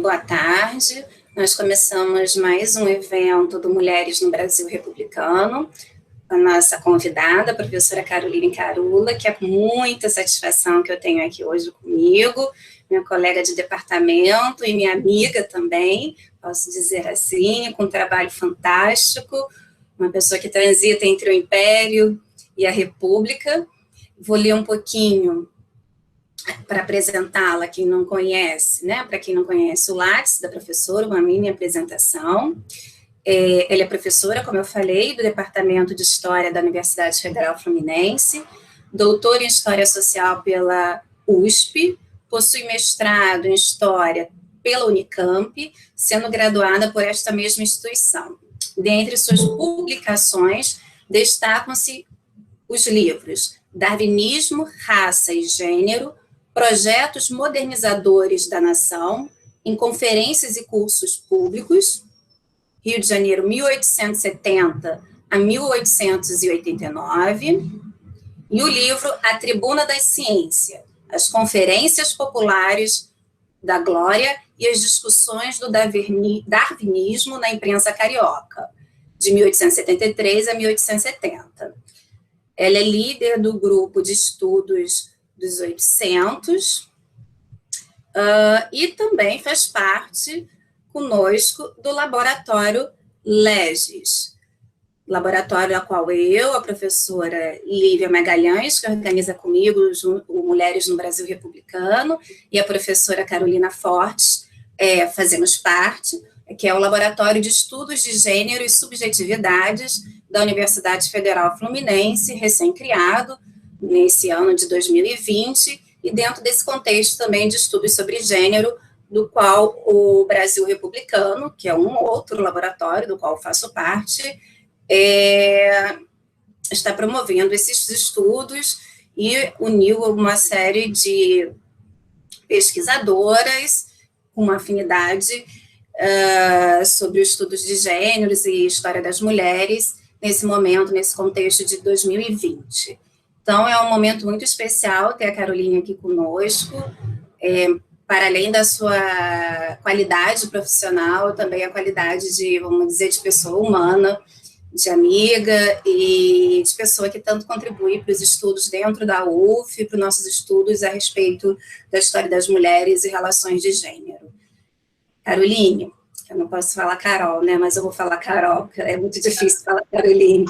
Boa tarde. Nós começamos mais um evento do Mulheres no Brasil Republicano. A nossa convidada, a professora Caroline Carula, que é com muita satisfação que eu tenho aqui hoje comigo, minha colega de departamento e minha amiga também, posso dizer assim, com um trabalho fantástico, uma pessoa que transita entre o Império e a República. Vou ler um pouquinho para apresentá-la, quem não conhece, né? Para quem não conhece o Lattes da professora, uma mini apresentação. Ela é professora, como eu falei, do Departamento de História da Universidade Federal Fluminense, doutora em História Social pela USP, possui mestrado em História pela Unicamp, sendo graduada por esta mesma instituição. Dentre suas publicações, destacam-se os livros Darwinismo, Raça e Gênero, Projetos Modernizadores da Nação, em conferências e cursos públicos, Rio de Janeiro, 1870 a 1889, e o livro A Tribuna da Ciência, as Conferências Populares da Glória e as Discussões do Darwinismo na Imprensa Carioca, de 1873 a 1870. Ela é líder do grupo de estudos dos 800 e também faz parte conosco do laboratório LEGES, laboratório a qual eu, a professora Lívia Magalhães, que organiza comigo o Mulheres no Brasil Republicano, e a professora Carolina Fortes, fazemos parte, que é o Laboratório de Estudos de Gênero e Subjetividades da Universidade Federal Fluminense, recém-criado nesse ano de 2020, e dentro desse contexto também de estudos sobre gênero, do qual o Brasil Republicano, que é um outro laboratório do qual faço parte, está promovendo esses estudos e uniu uma série de pesquisadoras com uma afinidade sobre os estudos de gêneros e história das mulheres nesse momento, nesse contexto de 2020. Então, é um momento muito especial ter a Caroline aqui conosco, para além da sua qualidade profissional, também a qualidade de, vamos dizer, de pessoa humana, de amiga e de pessoa que tanto contribui para os estudos dentro da UF, para os nossos estudos a respeito da história das mulheres e relações de gênero. Caroline, eu não posso falar Carol, né, mas eu vou falar Carol, porque é muito difícil falar Caroline.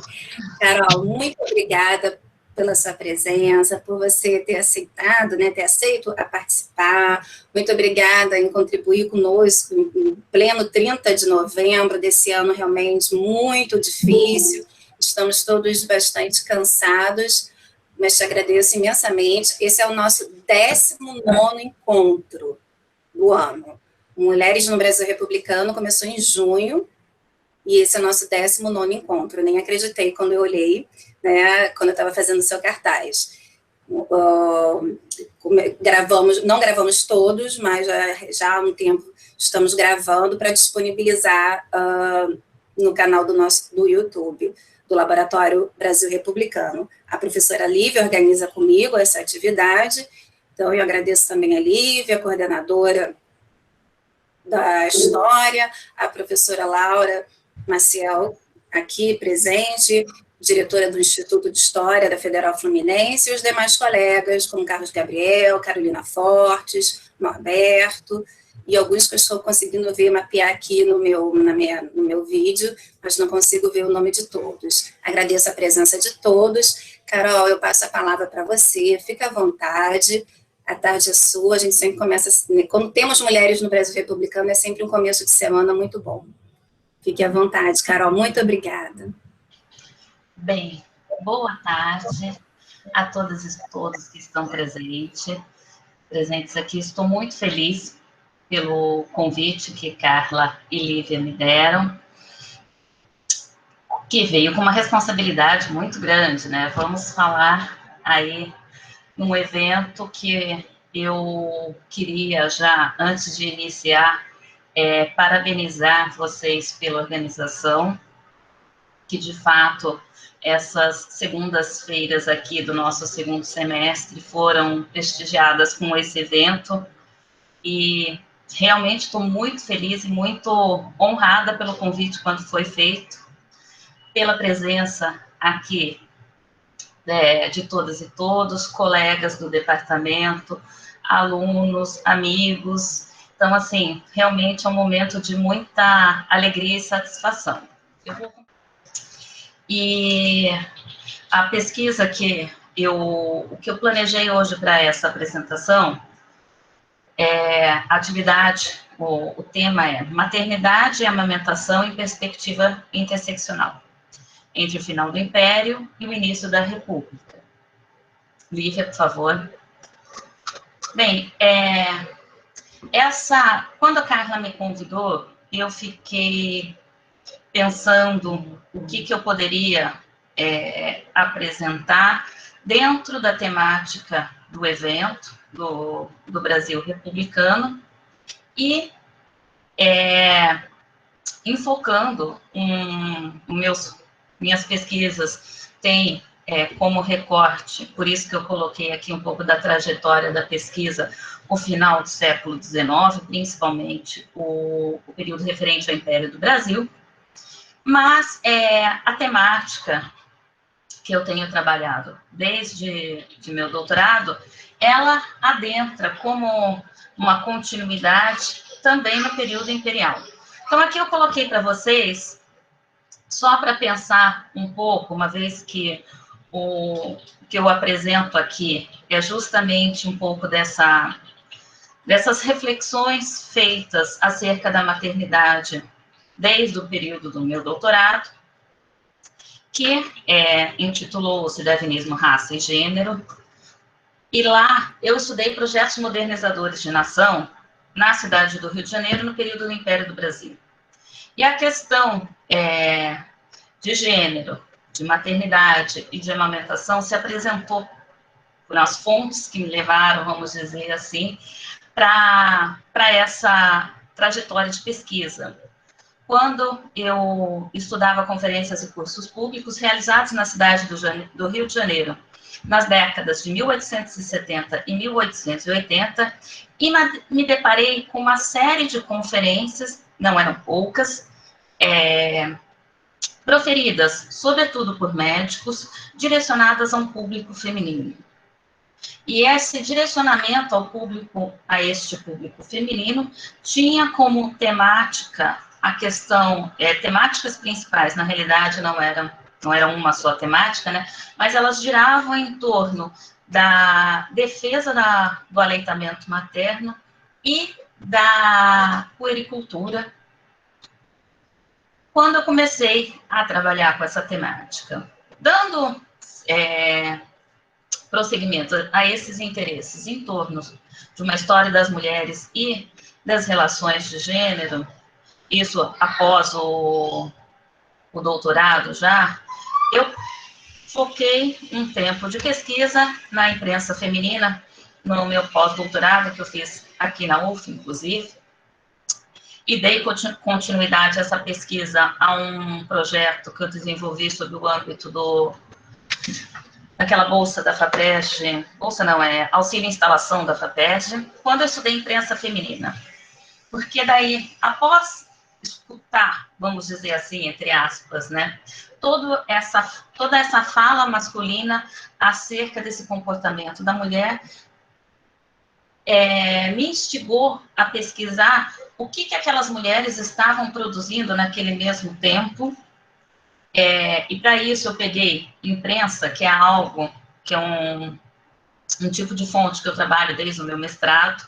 Carol, muito obrigada pela sua presença, por você ter aceitado, né, ter aceito a participar. Muito obrigada em contribuir conosco em pleno 30 de novembro desse ano realmente muito difícil. Estamos todos bastante cansados, mas te agradeço imensamente. Esse é o nosso 19º encontro do ano. Mulheres no Brasil Republicano começou em junho, e esse é o nosso 19º encontro. Eu nem acreditei quando eu olhei, né, quando eu estava fazendo o seu cartaz. Não gravamos todos, mas já há um tempo estamos gravando para disponibilizar no canal do YouTube, do Laboratório Brasil Republicano. A professora Lívia organiza comigo essa atividade, então eu agradeço também a Lívia, a coordenadora da História, a professora Laura Maciel, aqui presente, diretora do Instituto de História da Federal Fluminense, e os demais colegas, como Carlos Gabriel, Carolina Fortes, Norberto, e alguns que eu estou conseguindo mapear aqui no meu vídeo, mas não consigo ver o nome de todos. Agradeço a presença de todos. Carol, eu passo a palavra para você, fica à vontade, a tarde é sua, a gente sempre começa, quando temos mulheres no Brasil Republicano, é sempre um começo de semana muito bom. Fique à vontade, Carol, muito obrigada. Bem, boa tarde a todas e todos que estão presentes aqui. Estou muito feliz pelo convite que Carla e Lívia me deram, que veio com uma responsabilidade muito grande, né? Vamos falar aí num evento que eu queria já, antes de iniciar, parabenizar vocês pela organização, que de fato essas segundas-feiras aqui do nosso segundo semestre foram prestigiadas com esse evento, e realmente estou muito feliz e muito honrada pelo convite quando foi feito, pela presença aqui de todas e todos, colegas do departamento, alunos, amigos. Então, assim, realmente é um momento de muita alegria e satisfação. E a pesquisa que eu planejei hoje para essa apresentação atividade, o tema é maternidade e amamentação em perspectiva interseccional, entre o final do Império e o início da República. Lívia, por favor. Bem, quando a Carla me convidou, eu fiquei pensando o que eu poderia apresentar dentro da temática do evento, do Brasil Republicano, e enfocando minhas pesquisas têm como recorte, por isso que eu coloquei aqui um pouco da trajetória da pesquisa, o final do século XIX, principalmente o período referente ao Império do Brasil, mas a temática que eu tenho trabalhado desde meu doutorado, ela adentra como uma continuidade também no período imperial. Então, aqui eu coloquei para vocês, só para pensar um pouco, uma vez que o que eu apresento aqui é justamente um pouco dessas reflexões feitas acerca da maternidade desde o período do meu doutorado, que intitulou-se Darwinismo, Raça e Gênero. E lá eu estudei projetos modernizadores de nação na cidade do Rio de Janeiro, no período do Império do Brasil. E a questão de gênero, de maternidade e de amamentação se apresentou por as fontes que me levaram, vamos dizer assim, para essa trajetória de pesquisa. Quando eu estudava conferências e cursos públicos realizados na cidade do Rio de Janeiro, nas décadas de 1870 e 1880, e me deparei com uma série de conferências, não eram poucas, proferidas, sobretudo por médicos, direcionadas a um público feminino. E esse direcionamento a este público feminino, tinha como temática a questão, temáticas principais, na realidade não eram uma só temática, né? Mas elas giravam em torno da defesa do aleitamento materno e da puericultura, quando eu comecei a trabalhar com essa temática. Dando prosseguimento a esses interesses em torno de uma história das mulheres e das relações de gênero, isso após o doutorado já, eu foquei um tempo de pesquisa na imprensa feminina, no meu pós-doutorado, que eu fiz aqui na UF, inclusive, e dei continuidade a essa pesquisa a um projeto que eu desenvolvi sob o âmbito daquela bolsa da FAPESD, bolsa não, auxílio instalação da FAPESD, quando eu estudei imprensa feminina. Porque daí, após escutar, vamos dizer assim, entre aspas, né, toda essa fala masculina acerca desse comportamento da mulher, me instigou a pesquisar o que aquelas mulheres estavam produzindo naquele mesmo tempo. E para isso eu peguei imprensa, que é algo, que é um tipo de fonte que eu trabalho desde o meu mestrado.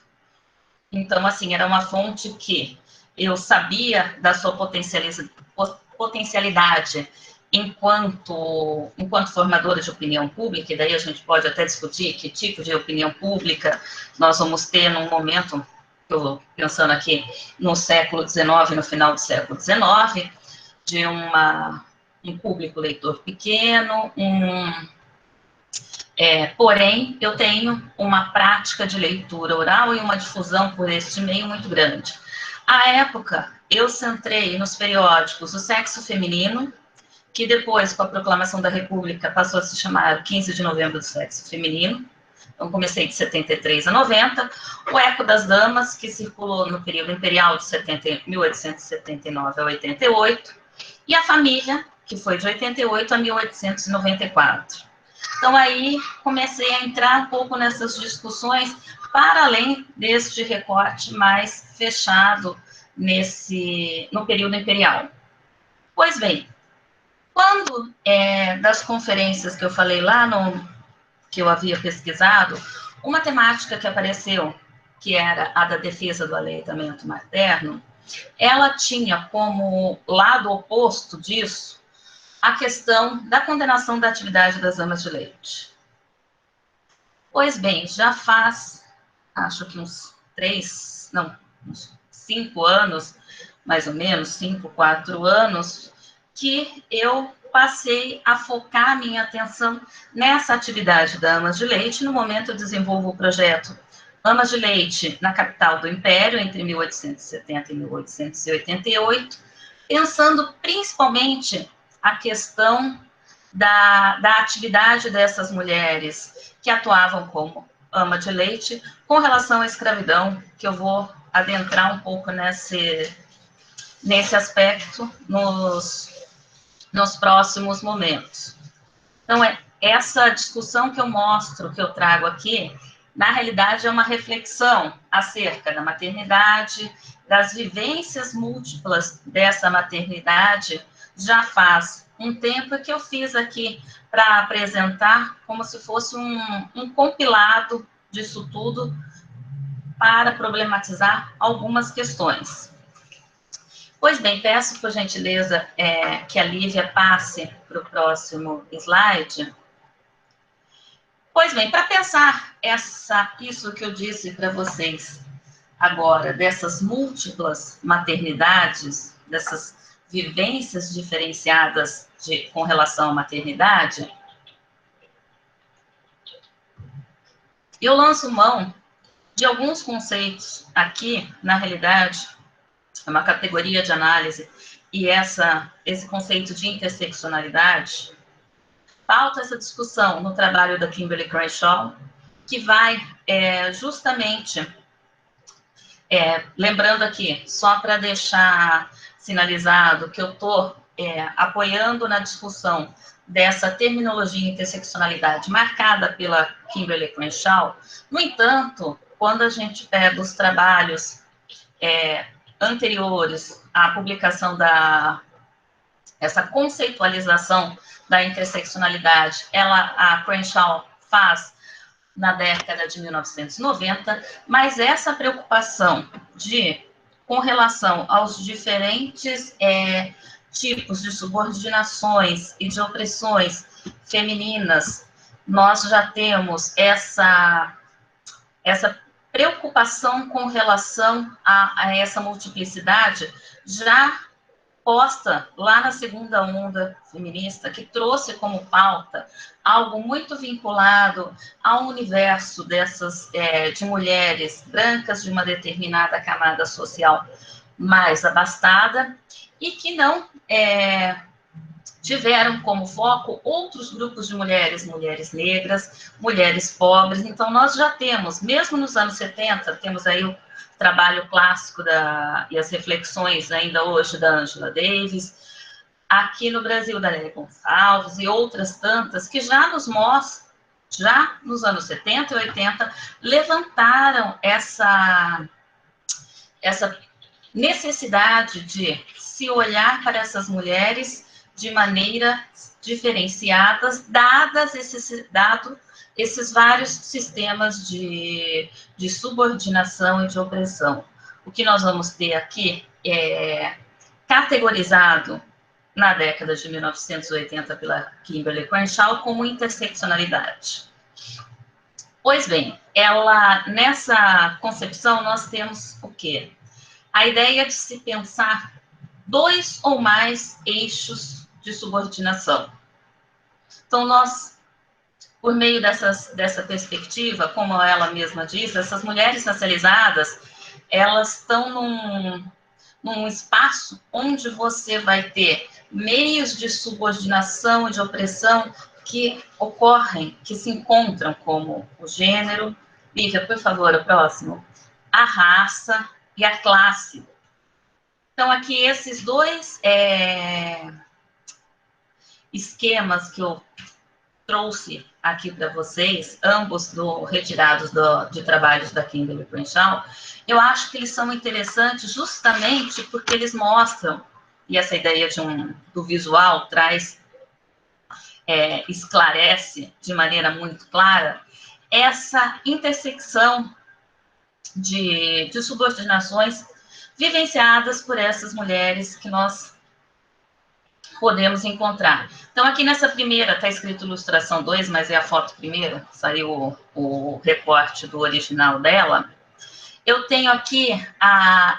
Então, assim, era uma fonte que eu sabia da sua potencialidade enquanto formadora de opinião pública, e daí a gente pode até discutir que tipo de opinião pública nós vamos ter num momento, eu estou pensando aqui no século XIX, no final do século XIX, de um público leitor pequeno, porém, eu tenho uma prática de leitura oral e uma difusão por este meio muito grande. À época, eu centrei nos periódicos O Sexo Feminino, que depois, com a proclamação da República, passou a se chamar 15 de Novembro do Sexo Feminino, Então, comecei de 73 a 90, o Eco das Damas, que circulou no período imperial de 1879 a 88, e a Família, que foi de 88 a 1894. Então, aí comecei a entrar um pouco nessas discussões, para além deste recorte mais fechado no período imperial. Pois bem, quando das conferências que eu falei lá, que eu havia pesquisado, uma temática que apareceu, que era a da defesa do aleitamento materno, ela tinha como lado oposto disso a questão da condenação da atividade das amas de leite. Pois bem, já faz, acho que uns 5 anos, mais ou menos, 5, 4 anos, que eu passei a focar a minha atenção nessa atividade da Amas de Leite. No momento, eu desenvolvo o projeto Amas de Leite na capital do Império, entre 1870 e 1888, pensando principalmente a questão da atividade dessas mulheres que atuavam como ama de leite com relação à escravidão, que eu vou adentrar um pouco nesse aspecto nos próximos momentos. Então, essa discussão que eu mostro, que eu trago aqui, na realidade é uma reflexão acerca da maternidade, das vivências múltiplas dessa maternidade, já faz um tempo que eu fiz aqui para apresentar como se fosse um compilado disso tudo para problematizar algumas questões. Pois bem, peço por gentileza que a Lívia passe para o próximo slide. Pois bem, para pensar isso que eu disse para vocês agora, dessas múltiplas maternidades, dessas vivências diferenciadas com relação à maternidade, eu lanço mão de alguns conceitos aqui, na realidade, é uma categoria de análise, e esse conceito de interseccionalidade pauta essa discussão no trabalho da Kimberly Crenshaw, que vai justamente, lembrando aqui, só para deixar sinalizado que eu estou apoiando na discussão dessa terminologia interseccionalidade marcada pela Kimberly Crenshaw. No entanto, quando a gente pega os trabalhos anteriores à publicação essa conceitualização da interseccionalidade, a Crenshaw faz na década de 1990, mas essa preocupação com relação aos diferentes tipos de subordinações e de opressões femininas, nós já temos essa preocupação com relação a essa multiplicidade já posta lá na segunda onda feminista, que trouxe como pauta algo muito vinculado ao universo de mulheres brancas de uma determinada camada social mais abastada e que não tiveram como foco outros grupos de mulheres negras, mulheres pobres. Então, nós já temos, mesmo nos anos 70, temos aí o trabalho clássico e as reflexões ainda hoje da Angela Davis, aqui no Brasil da Lélia Gonçalves e outras tantas que já nos mostram, já nos anos 70 e 80, levantaram essa necessidade de se olhar para essas mulheres de maneira diferenciadas, dado esses vários sistemas de subordinação e de opressão. O que nós vamos ter aqui é categorizado na década de 1980 pela Kimberly Crenshaw como interseccionalidade. Pois bem, nessa concepção nós temos o quê? A ideia de se pensar 2 ou mais eixos de subordinação. Então, nós, por meio dessa perspectiva, como ela mesma diz, essas mulheres racializadas, elas estão num espaço onde você vai ter meios de subordinação e de opressão que ocorrem, que se encontram como o gênero. Lívia, por favor, o próximo. A raça e a classe. Então, aqui, esses dois esquemas que eu trouxe aqui para vocês, ambos retirados de trabalhos da Kimberly Crenshaw, eu acho que eles são interessantes justamente porque eles mostram, e essa ideia do visual traz, esclarece de maneira muito clara, essa intersecção de subordinações vivenciadas por essas mulheres que nós podemos encontrar. Então, aqui nessa primeira, está escrito ilustração 2, mas é a foto primeira, saiu o recorte do original dela. Eu tenho aqui,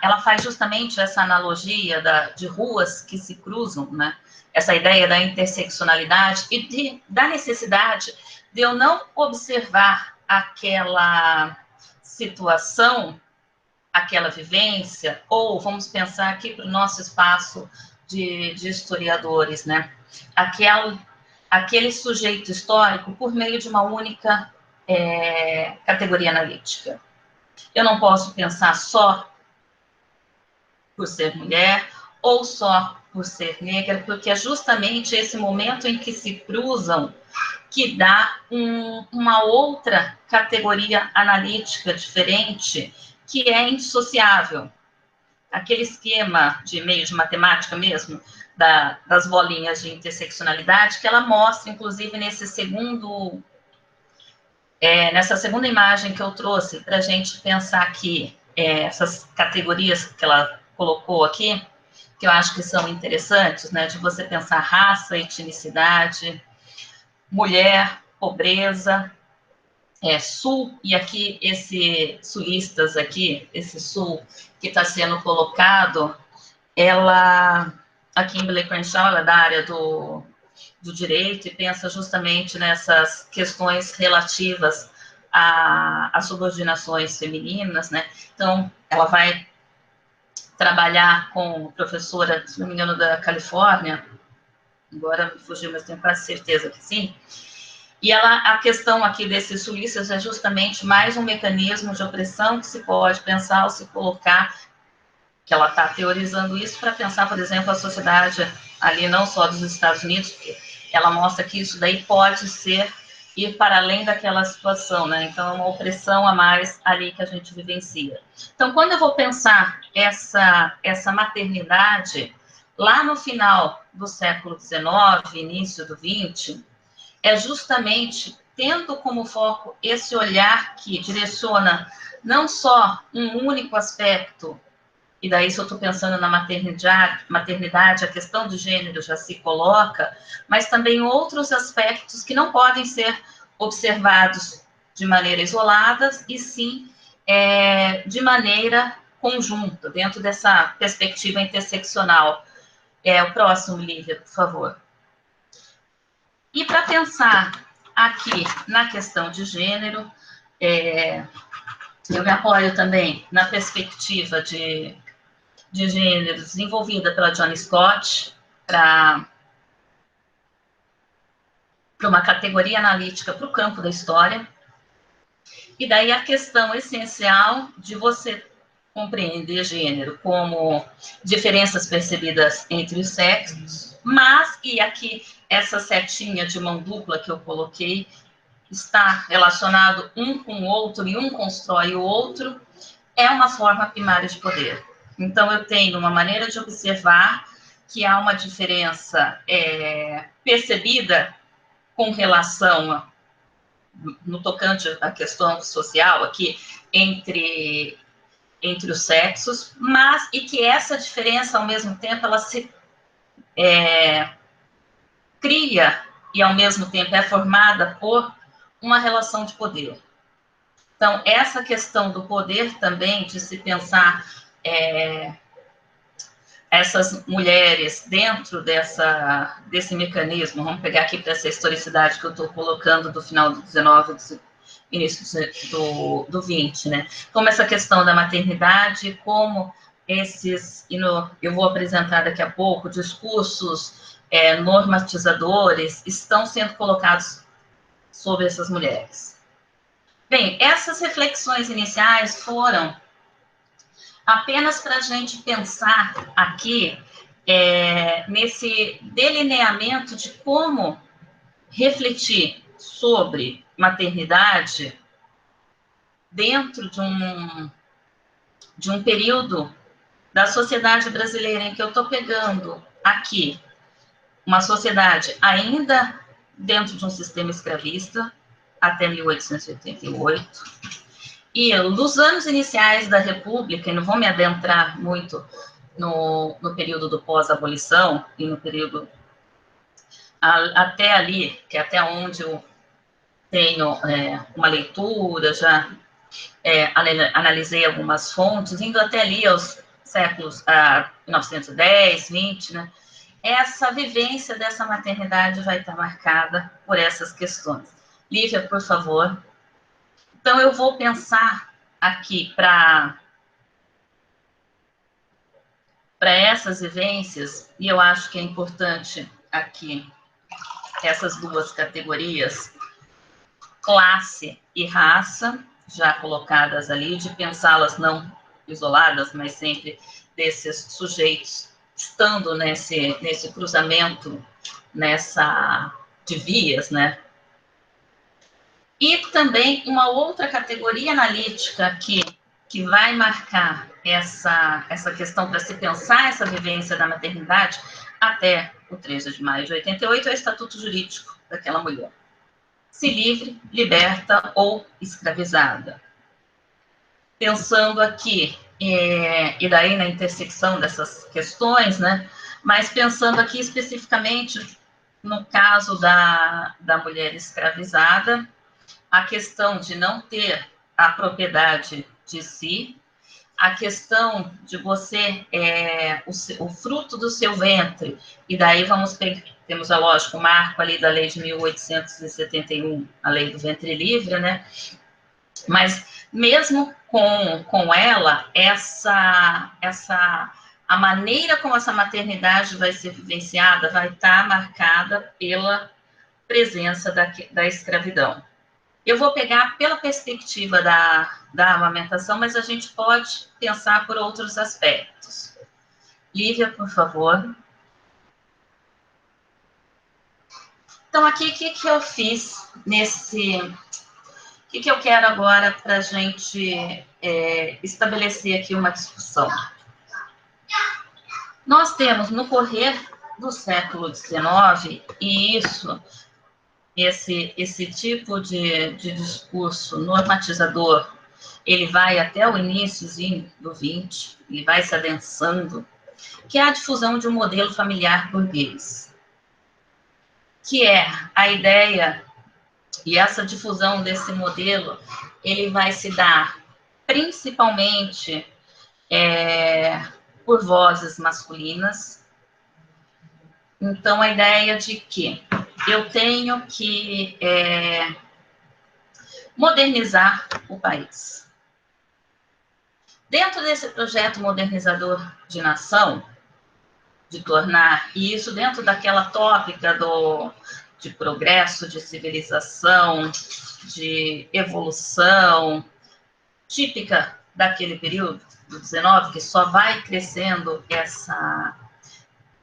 ela faz justamente essa analogia de ruas que se cruzam, né? Essa ideia da interseccionalidade e da necessidade de eu não observar aquela situação, aquela vivência, ou vamos pensar aqui para o nosso espaço de historiadores, né? Aquele sujeito histórico por meio de uma única categoria analítica. Eu não posso pensar só por ser mulher ou só por ser negra, porque é justamente esse momento em que se cruzam que dá uma outra categoria analítica diferente, que é indissociável. Aquele esquema de meio de matemática mesmo, das bolinhas de interseccionalidade, que ela mostra, inclusive, nessa segunda imagem que eu trouxe, para a gente pensar aqui, essas categorias que ela colocou aqui, que eu acho que são interessantes, né, de você pensar raça, etnicidade, mulher, pobreza, sul, e aqui sulistas aqui, esse sul que está sendo colocado, a Kimberly Crenshaw, ela é da área do direito e pensa justamente nessas questões relativas às subordinações femininas, né? Então, ela vai trabalhar com professora, se não me engano, da Califórnia, agora me fugiu, mas tenho quase certeza que sim. E a questão aqui desses sulistas é justamente mais um mecanismo de opressão que se pode pensar ou se colocar, que ela está teorizando isso para pensar, por exemplo, a sociedade ali não só dos Estados Unidos, porque ela mostra que isso daí pode ir para além daquela situação, né? Então, é uma opressão a mais ali que a gente vivencia. Então, quando eu vou pensar essa maternidade, lá no final do século XIX, início do XX, é justamente tendo como foco esse olhar que direciona não só um único aspecto, e daí se eu estou pensando na maternidade, a questão do gênero já se coloca, mas também outros aspectos que não podem ser observados de maneira isolada, e sim de maneira conjunta, dentro dessa perspectiva interseccional. O próximo, Lívia, por favor. E para pensar aqui na questão de gênero, eu me apoio também na perspectiva de gênero desenvolvida pela Johnny Scott, para uma categoria analítica para o campo da história. E daí a questão essencial de você compreender gênero como diferenças percebidas entre os sexos, mas, e aqui essa setinha de mão dupla que eu coloquei, está relacionado um com o outro e um constrói o outro, é uma forma primária de poder. Então, eu tenho uma maneira de observar que há uma diferença percebida com relação, no tocante à questão social aqui, entre os sexos, mas e que essa diferença, ao mesmo tempo, ela se cria e, ao mesmo tempo, é formada por uma relação de poder. Então, essa questão do poder também, de se pensar essas mulheres dentro desse mecanismo, vamos pegar aqui para essa historicidade que eu estou colocando do final do 19, do início do 20, né? Como essa questão da maternidade, como eu vou apresentar daqui a pouco, discursos normatizadores estão sendo colocados sobre essas mulheres. Bem, essas reflexões iniciais foram apenas para a gente pensar aqui nesse delineamento de como refletir sobre maternidade dentro de um período da sociedade brasileira em que eu estou pegando aqui uma sociedade ainda dentro de um sistema escravista, até 1888, e nos anos iniciais da República, e não vou me adentrar muito no período do pós-abolição, e no período até ali, que é até onde eu tenho uma leitura, já analisei algumas fontes, indo até ali aos séculos 1910, 20, né? Essa vivência dessa maternidade vai estar marcada por essas questões. Lívia, por favor. Então, eu vou pensar aqui para essas vivências, e eu acho que é importante aqui essas duas categorias, classe e raça, já colocadas ali, de pensá-las não isoladas, mas sempre desses sujeitos estando nesse cruzamento, de vias, né? E também uma outra categoria analítica que vai marcar essa questão para se pensar essa vivência da maternidade até o 13 de maio de 88 é o estatuto jurídico daquela mulher. Se livre, liberta ou escravizada. Pensando aqui, e daí na intersecção dessas questões, né? Mas pensando aqui especificamente no caso da mulher escravizada, a questão de não ter a propriedade de si, a questão de você, o fruto do seu ventre, e daí temos a lógica, o marco ali da lei de 1871, a lei do ventre livre, né? Mas mesmo com ela, a maneira como essa maternidade vai ser vivenciada vai estar marcada pela presença da escravidão. Eu vou pegar pela perspectiva da amamentação, mas a gente pode pensar por outros aspectos. Lívia, por favor. Então, aqui, o que eu fiz o que eu quero agora para a gente estabelecer aqui uma discussão? Nós temos, no correr do século XIX, e esse tipo de discurso normatizador, ele vai até o iníciozinho do 20, ele vai se adensando, que é a difusão de um modelo familiar burguês, que é a ideia, e essa difusão desse modelo, ele vai se dar principalmente por vozes masculinas. Então, a ideia de que eu tenho que modernizar o país. Dentro desse projeto modernizador de nação, de tornar, e isso dentro daquela tópica de progresso, de civilização, de evolução, típica daquele período, do 19, que só vai crescendo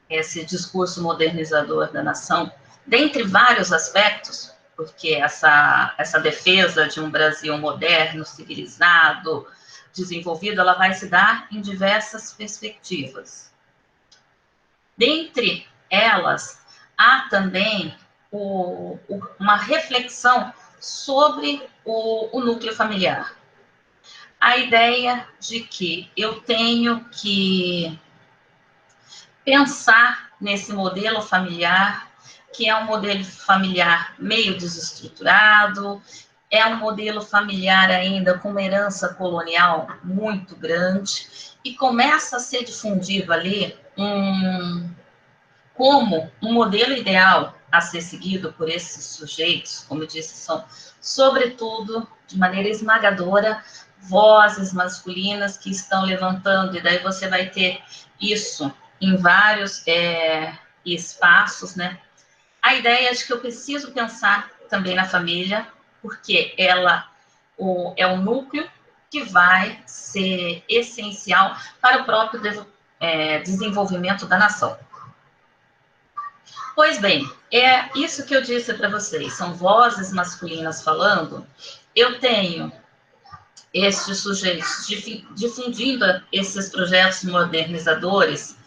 esse discurso modernizador da nação, dentre vários aspectos, porque essa defesa de um Brasil moderno, civilizado, desenvolvido, ela vai se dar em diversas perspectivas. Dentre elas, há também uma reflexão sobre o núcleo familiar. A ideia de que eu tenho que pensar nesse modelo familiar, que é um modelo familiar meio desestruturado, é um modelo familiar ainda com uma herança colonial muito grande, e começa a ser difundido ali como um modelo ideal a ser seguido por esses sujeitos, como eu disse, são, sobretudo, de maneira esmagadora, vozes masculinas que estão levantando, e daí você vai ter isso em vários e espaços, né? A ideia é de que eu preciso pensar também na família, porque ela é o núcleo que vai ser essencial para o próprio desenvolvimento da nação. Pois bem, é isso que eu disse para vocês, são vozes masculinas falando. Eu tenho estes sujeitos difundindo esses projetos modernizadores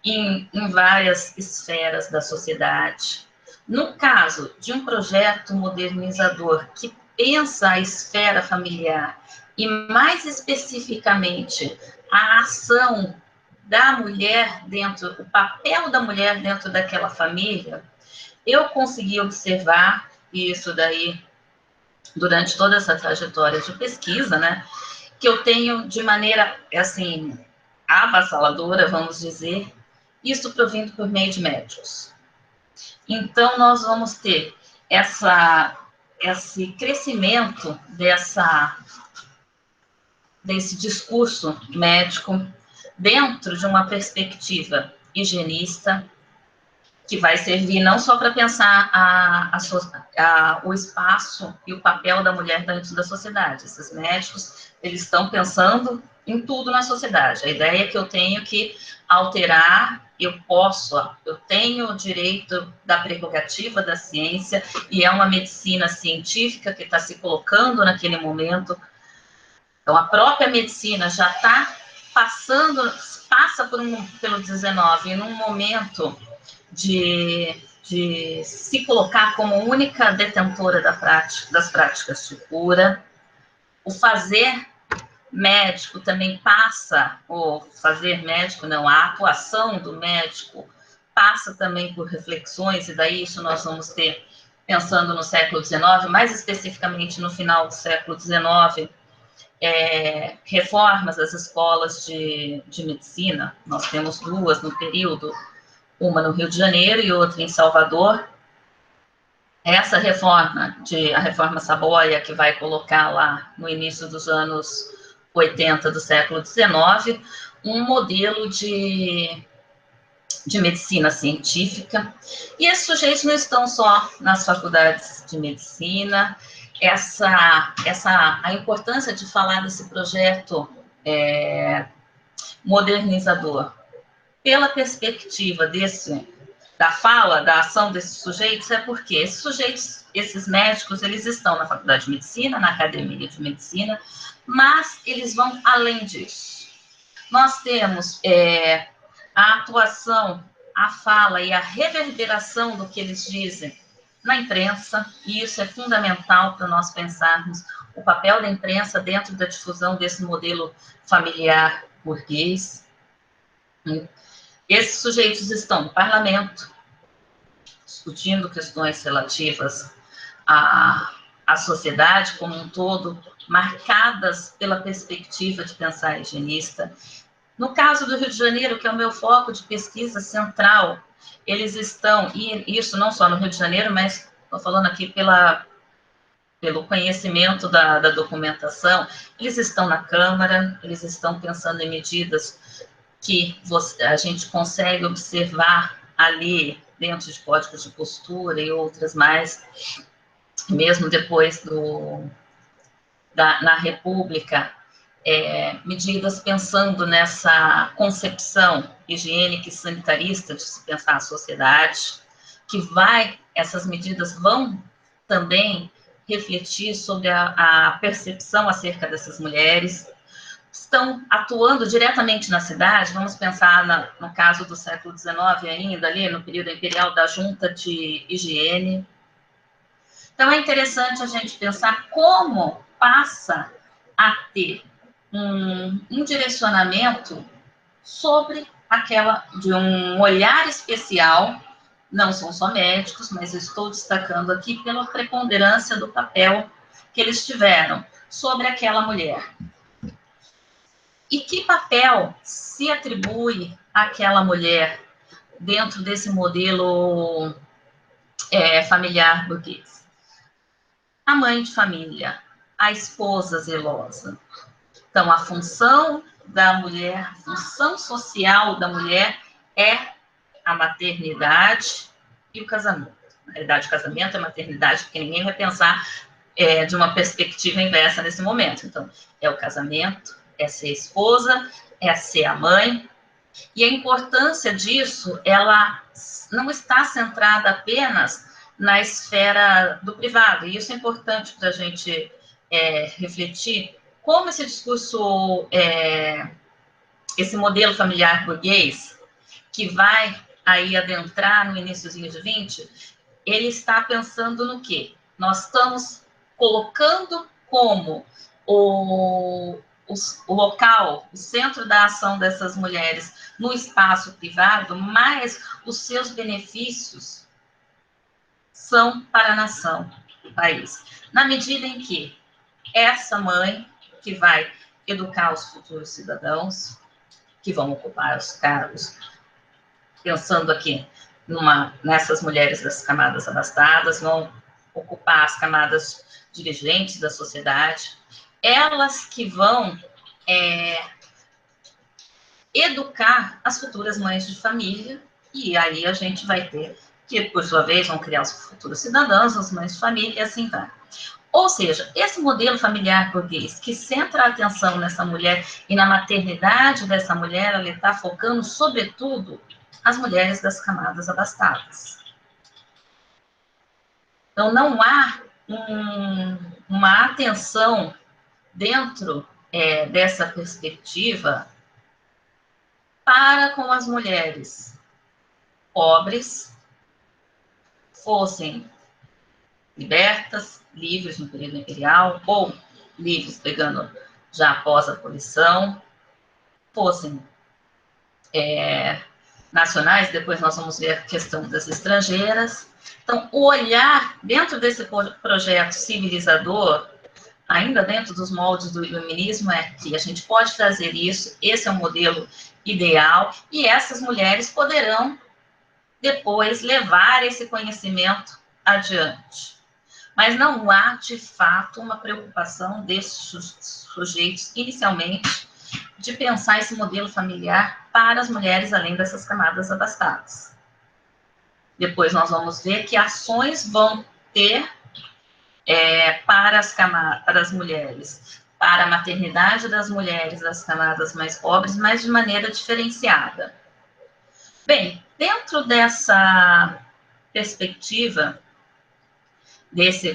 em várias esferas da sociedade. No caso de um projeto modernizador que pensa a esfera familiar e, mais especificamente, a ação da mulher dentro, o papel da mulher dentro daquela família, eu consegui observar isso daí durante toda essa trajetória de pesquisa, né? Que eu tenho de maneira, assim, avassaladora, vamos dizer, isso provindo por meio de médicos. Então, nós vamos ter esse crescimento desse discurso médico dentro de uma perspectiva higienista, que vai servir não só para pensar o espaço e o papel da mulher dentro da sociedade. Esses médicos, eles estão pensando em tudo na sociedade. A ideia é que eu tenho que alterar, eu tenho o direito da prerrogativa da ciência, e é uma medicina científica que está se colocando naquele momento. Então, a própria medicina já está passa pelo 19, num momento de se colocar como única detentora das práticas de cura. O fazer médico também passa, a atuação do médico passa também por reflexões, e daí isso nós vamos ter, pensando no século XIX, mais especificamente no final do século XIX, reformas das escolas de medicina. Nós temos duas no período, uma no Rio de Janeiro e outra em Salvador. Essa reforma, a reforma Saboia, que vai colocar lá no início dos anos 80 do século XIX, um modelo de medicina científica. E esses sujeitos não estão só nas faculdades de medicina. A importância de falar desse projeto modernizador pela perspectiva da ação desses sujeitos, é porque esses sujeitos, esses médicos, eles estão na faculdade de medicina, na academia de medicina, mas eles vão além disso. Nós temos a atuação, a fala e a reverberação do que eles dizem na imprensa, e isso é fundamental para nós pensarmos o papel da imprensa dentro da difusão desse modelo familiar burguês. Esses sujeitos estão no parlamento, discutindo questões relativas à sociedade como um todo, marcadas pela perspectiva de pensar higienista. No caso do Rio de Janeiro, que é o meu foco de pesquisa central, eles estão, e isso não só no Rio de Janeiro, mas estou falando aqui pelo conhecimento da documentação, eles estão na Câmara, eles estão pensando em medidas que a gente consegue observar ali dentro de códigos de postura e outras mais, mesmo depois na República, medidas pensando nessa concepção higiênica e sanitarista de se pensar a sociedade, essas medidas vão também refletir sobre a percepção acerca dessas mulheres. Estão atuando diretamente na cidade, vamos pensar no caso do século XIX ainda, ali no período imperial da Junta de Higiene. Então, é interessante a gente pensar como passa a ter um direcionamento de um olhar especial, não são só médicos, mas eu estou destacando aqui pela preponderância do papel que eles tiveram sobre aquela mulher. E que papel se atribui àquela mulher dentro desse modelo familiar burguês? A mãe de família, a esposa zelosa. Então, a função da mulher, a função social da mulher é a maternidade e o casamento. Na realidade, o casamento é maternidade, porque ninguém vai pensar de uma perspectiva inversa nesse momento. Então, é o casamento, é ser esposa, é ser a mãe. E a importância disso, ela não está centrada apenas na esfera do privado. E isso é importante para a gente refletir como esse discurso, esse modelo familiar burguês, que vai aí adentrar no iníciozinho de 20, ele está pensando no quê? Nós estamos colocando como o local, o centro da ação dessas mulheres no espaço privado, mas os seus benefícios são para a nação, o país. Na medida em que essa mãe que vai educar os futuros cidadãos, que vão ocupar os cargos, pensando aqui nessas mulheres das camadas abastadas, vão ocupar as camadas dirigentes da sociedade, elas que vão educar as futuras mães de família, e aí a gente vai ter que, por sua vez, vão criar os futuros cidadãos, as mães de família, e assim vai. Ou seja, esse modelo familiar burguês, que centra a atenção nessa mulher e na maternidade dessa mulher, ele está focando, sobretudo, as mulheres das camadas abastadas. Então, não há uma atenção dentro dessa perspectiva para com as mulheres pobres, fossem libertas, livres no período imperial, ou livres pegando já após a abolição, fossem nacionais, depois nós vamos ver a questão das estrangeiras. Então, o olhar dentro desse projeto civilizador, ainda dentro dos moldes do iluminismo, é que a gente pode fazer isso, esse é o modelo ideal, e essas mulheres poderão depois levar esse conhecimento adiante. Mas não há, de fato, uma preocupação desses sujeitos, inicialmente, de pensar esse modelo familiar para as mulheres além dessas camadas abastadas. Depois nós vamos ver que ações vão ter para as mulheres, para a maternidade das mulheres das camadas mais pobres, mas de maneira diferenciada. Bem, dentro dessa perspectiva,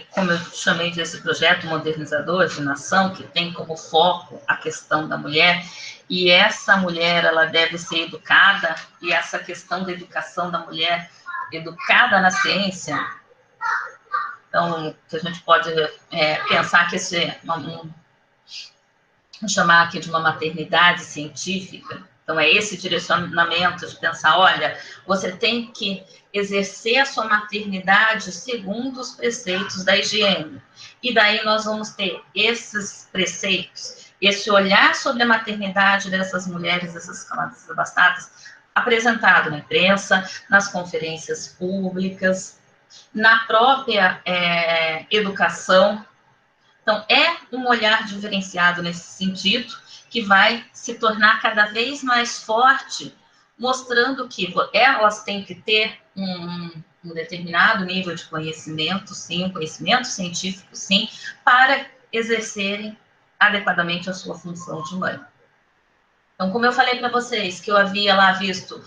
como eu chamei desse projeto modernizador de nação, que tem como foco a questão da mulher, e essa mulher, ela deve ser educada, e essa questão da educação da mulher, educada na ciência, então, que a gente pode pensar que vamos chamar aqui de uma maternidade científica. Então, é esse direcionamento de pensar, olha, você tem que exercer a sua maternidade segundo os preceitos da higiene. E daí nós vamos ter esses preceitos, esse olhar sobre a maternidade dessas mulheres, dessas camadas abastadas, apresentado na imprensa, nas conferências públicas, na própria educação. Então, é um olhar diferenciado nesse sentido, que vai se tornar cada vez mais forte, mostrando que elas têm que ter um determinado nível de conhecimento, sim, um conhecimento científico, sim, para exercerem adequadamente a sua função de mãe. Então, como eu falei para vocês, que eu havia lá visto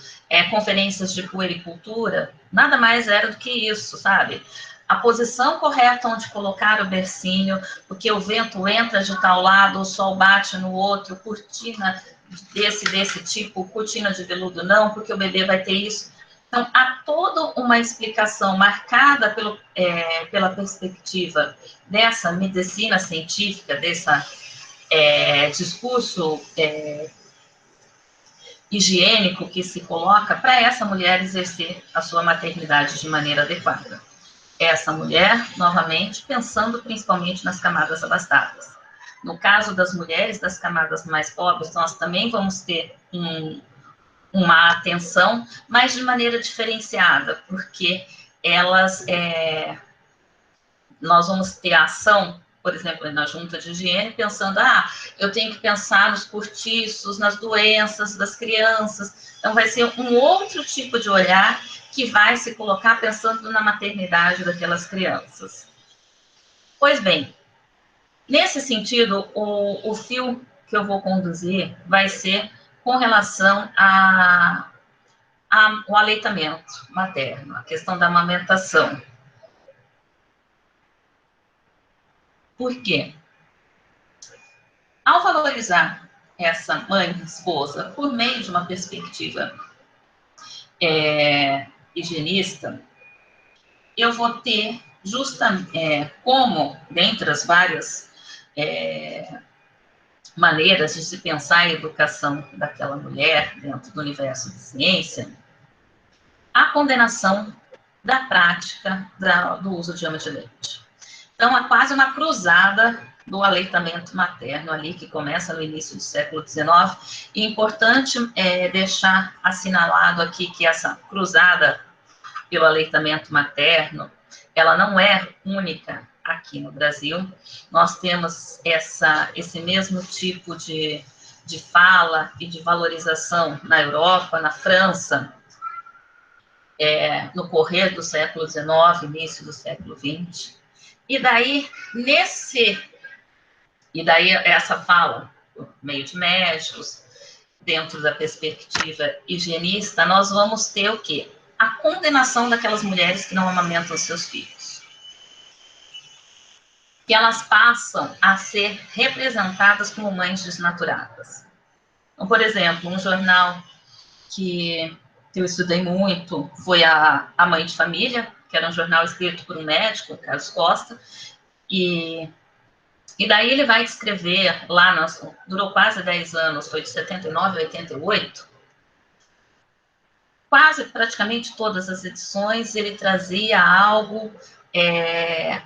conferências de puericultura, nada mais era do que isso, sabe? A posição correta onde colocar o bercinho, porque o vento entra de tal lado, o sol bate no outro, cortina desse tipo, cortina de veludo não, porque o bebê vai ter isso. Então, há toda uma explicação marcada pela perspectiva dessa medicina científica, desse discurso higiênico que se coloca para essa mulher exercer a sua maternidade de maneira adequada. Essa mulher, novamente, pensando principalmente nas camadas abastadas. No caso das mulheres das camadas mais pobres, nós também vamos ter uma atenção, mas de maneira diferenciada, porque nós vamos ter a ação por exemplo, na junta de higiene, pensando, eu tenho que pensar nos cortiços, nas doenças das crianças. Então, vai ser um outro tipo de olhar que vai se colocar pensando na maternidade daquelas crianças. Pois bem, nesse sentido, o fio que eu vou conduzir vai ser com relação ao aleitamento materno, a questão da amamentação. Por quê? Ao valorizar essa mãe, esposa, por meio de uma perspectiva higienista, eu vou ter justamente como, dentre as várias maneiras de se pensar a educação daquela mulher dentro do universo de ciência, a condenação da prática do uso de ama de leite. Então, é quase uma cruzada do aleitamento materno ali, que começa no início do século XIX. E é importante deixar assinalado aqui que essa cruzada pelo aleitamento materno, ela não é única aqui no Brasil. Nós temos esse mesmo tipo de fala e de valorização na Europa, na França, no correr do século XIX, início do século XX. E daí essa fala, por meio de médicos, dentro da perspectiva higienista, nós vamos ter o quê? A condenação daquelas mulheres que não amamentam seus filhos. Que elas passam a ser representadas como mães desnaturadas. Então, por exemplo, um jornal que eu estudei muito foi a Mãe de Família, que era um jornal escrito por um médico, Carlos Costa, e daí ele vai escrever lá, durou quase 10 anos, foi de 79 a 88, quase praticamente todas as edições ele trazia algo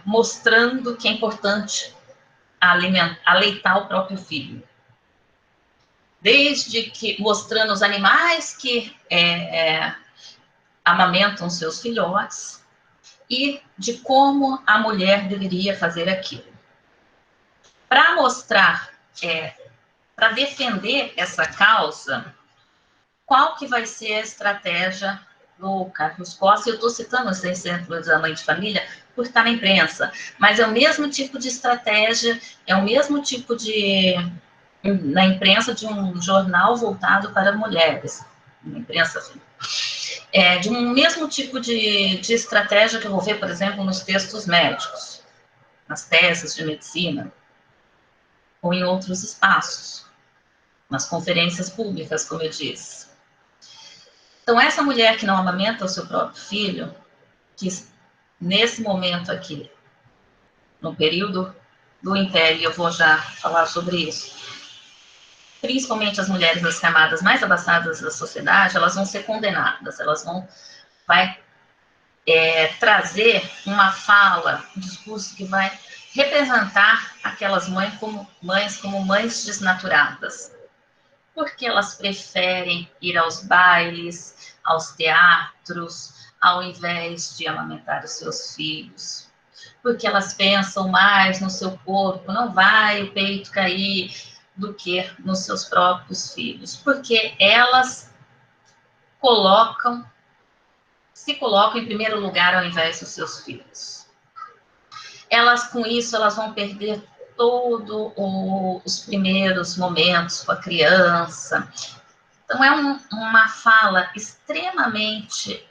mostrando que é importante aleitar o próprio filho. Desde que mostrando os animais que amamentam seus filhotes e de como a mulher deveria fazer aquilo. Para mostrar, para defender essa causa, qual que vai ser a estratégia do Carlos Costa? Eu estou citando esse exemplo da Mãe de Família por estar na imprensa, mas é o mesmo tipo de estratégia, é o mesmo tipo na imprensa de um jornal voltado para mulheres, na imprensa assim. De um mesmo tipo de estratégia que eu vou ver, por exemplo, nos textos médicos, nas teses de medicina, ou em outros espaços, nas conferências públicas, como eu disse. Então, essa mulher que não amamenta o seu próprio filho, que nesse momento aqui, no período do Império, eu vou já falar sobre isso, principalmente as mulheres das camadas mais abastadas da sociedade, elas vão ser condenadas, vai trazer uma fala, um discurso que vai representar aquelas mães como mães desnaturadas, porque elas preferem ir aos bailes, aos teatros, ao invés de amamentar os seus filhos, porque elas pensam mais no seu corpo, não vai o peito cair, do que nos seus próprios filhos, porque elas se colocam em primeiro lugar ao invés dos seus filhos. Com isso, elas vão perder todos os primeiros momentos com a criança. Então, é uma fala extremamente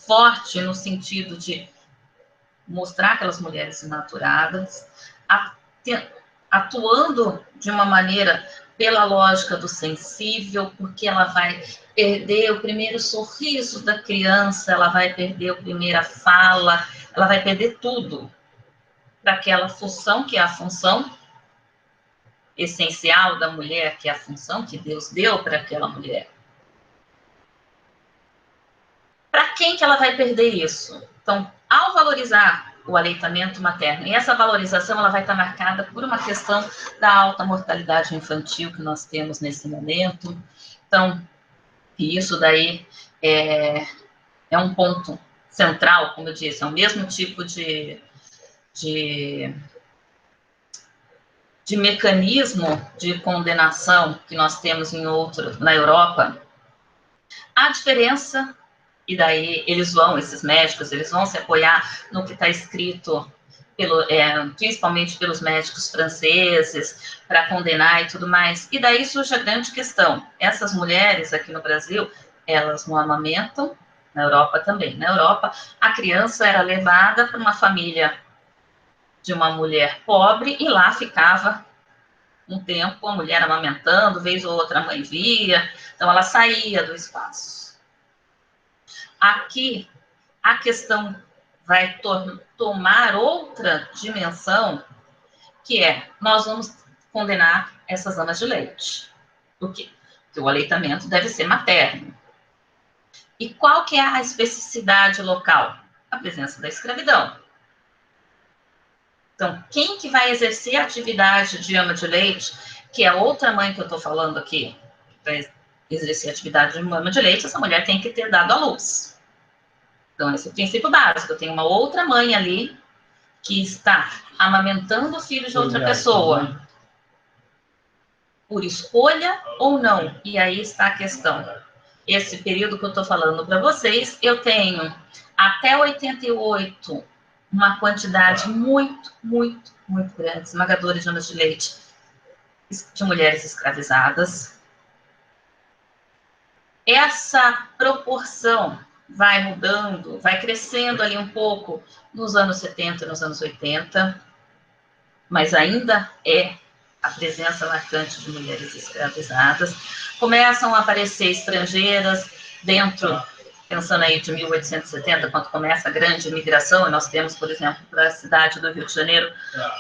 forte no sentido de mostrar aquelas mulheres desnaturadas, atuando de uma maneira pela lógica do sensível, porque ela vai perder o primeiro sorriso da criança, ela vai perder a primeira fala, ela vai perder tudo daquela função que é a função essencial da mulher, que é a função que Deus deu para aquela mulher. Para quem que ela vai perder isso? Então, ao valorizar o aleitamento materno, e essa valorização ela vai estar marcada por uma questão da alta mortalidade infantil que nós temos nesse momento. Então, isso daí é um ponto central, como eu disse, é o mesmo tipo de de mecanismo de condenação que nós temos na Europa, a diferença, e daí esses médicos, eles vão se apoiar no que está escrito, principalmente pelos médicos franceses, para condenar e tudo mais. E daí surge a grande questão. Essas mulheres aqui no Brasil, elas não amamentam, na Europa também. Na Europa, a criança era levada para uma família de uma mulher pobre e lá ficava um tempo, a mulher amamentando, vez ou outra a mãe via, então ela saía do espaço. Aqui, a questão vai tomar outra dimensão, que nós vamos condenar essas amas de leite. Por quê? Porque o aleitamento deve ser materno. E qual que é a especificidade local? A presença da escravidão. Então, quem que vai exercer a atividade de ama de leite, que é a outra mãe que eu estou falando aqui, vai exercer a atividade de ama de leite, essa mulher tem que ter dado à luz. Então, esse é o princípio básico. Eu tenho uma outra mãe ali que está amamentando o filho de outra pessoa, por escolha ou não. E aí está a questão. Esse período que eu estou falando para vocês, eu tenho até 88 uma quantidade muito, muito, muito grande, esmagadora de amas de leite de mulheres escravizadas. Essa proporção vai mudando, vai crescendo ali um pouco nos anos 70, nos anos 80, mas ainda é a presença marcante de mulheres escravizadas. Começam a aparecer estrangeiras dentro, pensando aí de 1870, quando começa a grande imigração, e nós temos, por exemplo, para a cidade do Rio de Janeiro,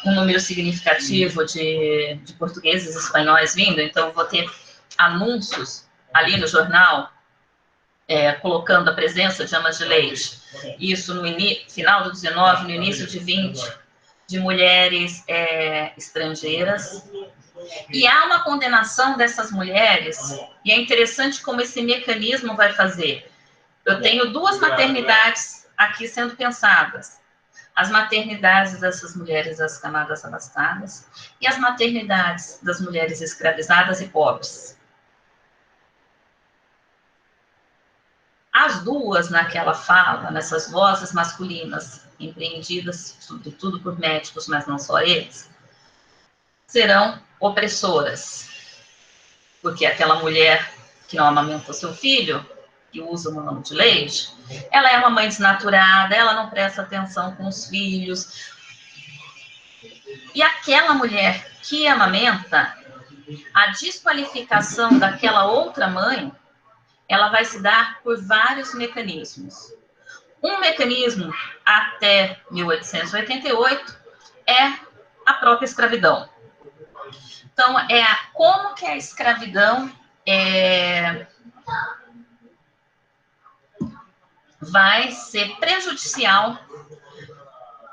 um número significativo de portugueses e espanhóis vindo, então vou ter anúncios ali no jornal, colocando a presença de amas de leite, isso no final do 19, no início de 20, de mulheres estrangeiras, e há uma condenação dessas mulheres, e é interessante como esse mecanismo vai fazer. Eu tenho duas maternidades aqui sendo pensadas, as maternidades dessas mulheres das camadas abastadas, e as maternidades das mulheres escravizadas e pobres. As duas naquela fala, nessas vozes masculinas, empreendidas, sobretudo por médicos, mas não só eles, serão opressoras. Porque aquela mulher que não amamenta seu filho, que usa uma ama de leite, ela é uma mãe desnaturada, ela não presta atenção com os filhos. E aquela mulher que amamenta, a desqualificação daquela outra mãe, ela vai se dar por vários mecanismos. Um mecanismo, até 1888, é a própria escravidão. Então, como que a escravidão vai ser prejudicial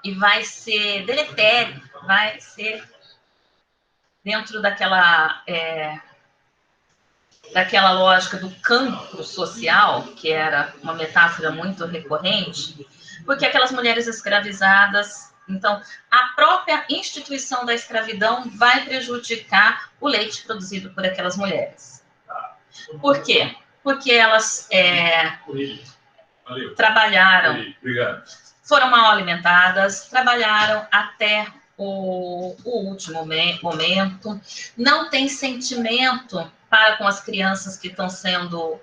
e vai ser deletério, vai ser dentro daquela lógica do campo social, que era uma metáfora muito recorrente, porque aquelas mulheres escravizadas, então, a própria instituição da escravidão vai prejudicar o leite produzido por aquelas mulheres. Por quê? Porque elas trabalharam, foram mal alimentadas, trabalharam até o último momento, não tem sentimento para com as crianças que estão sendo,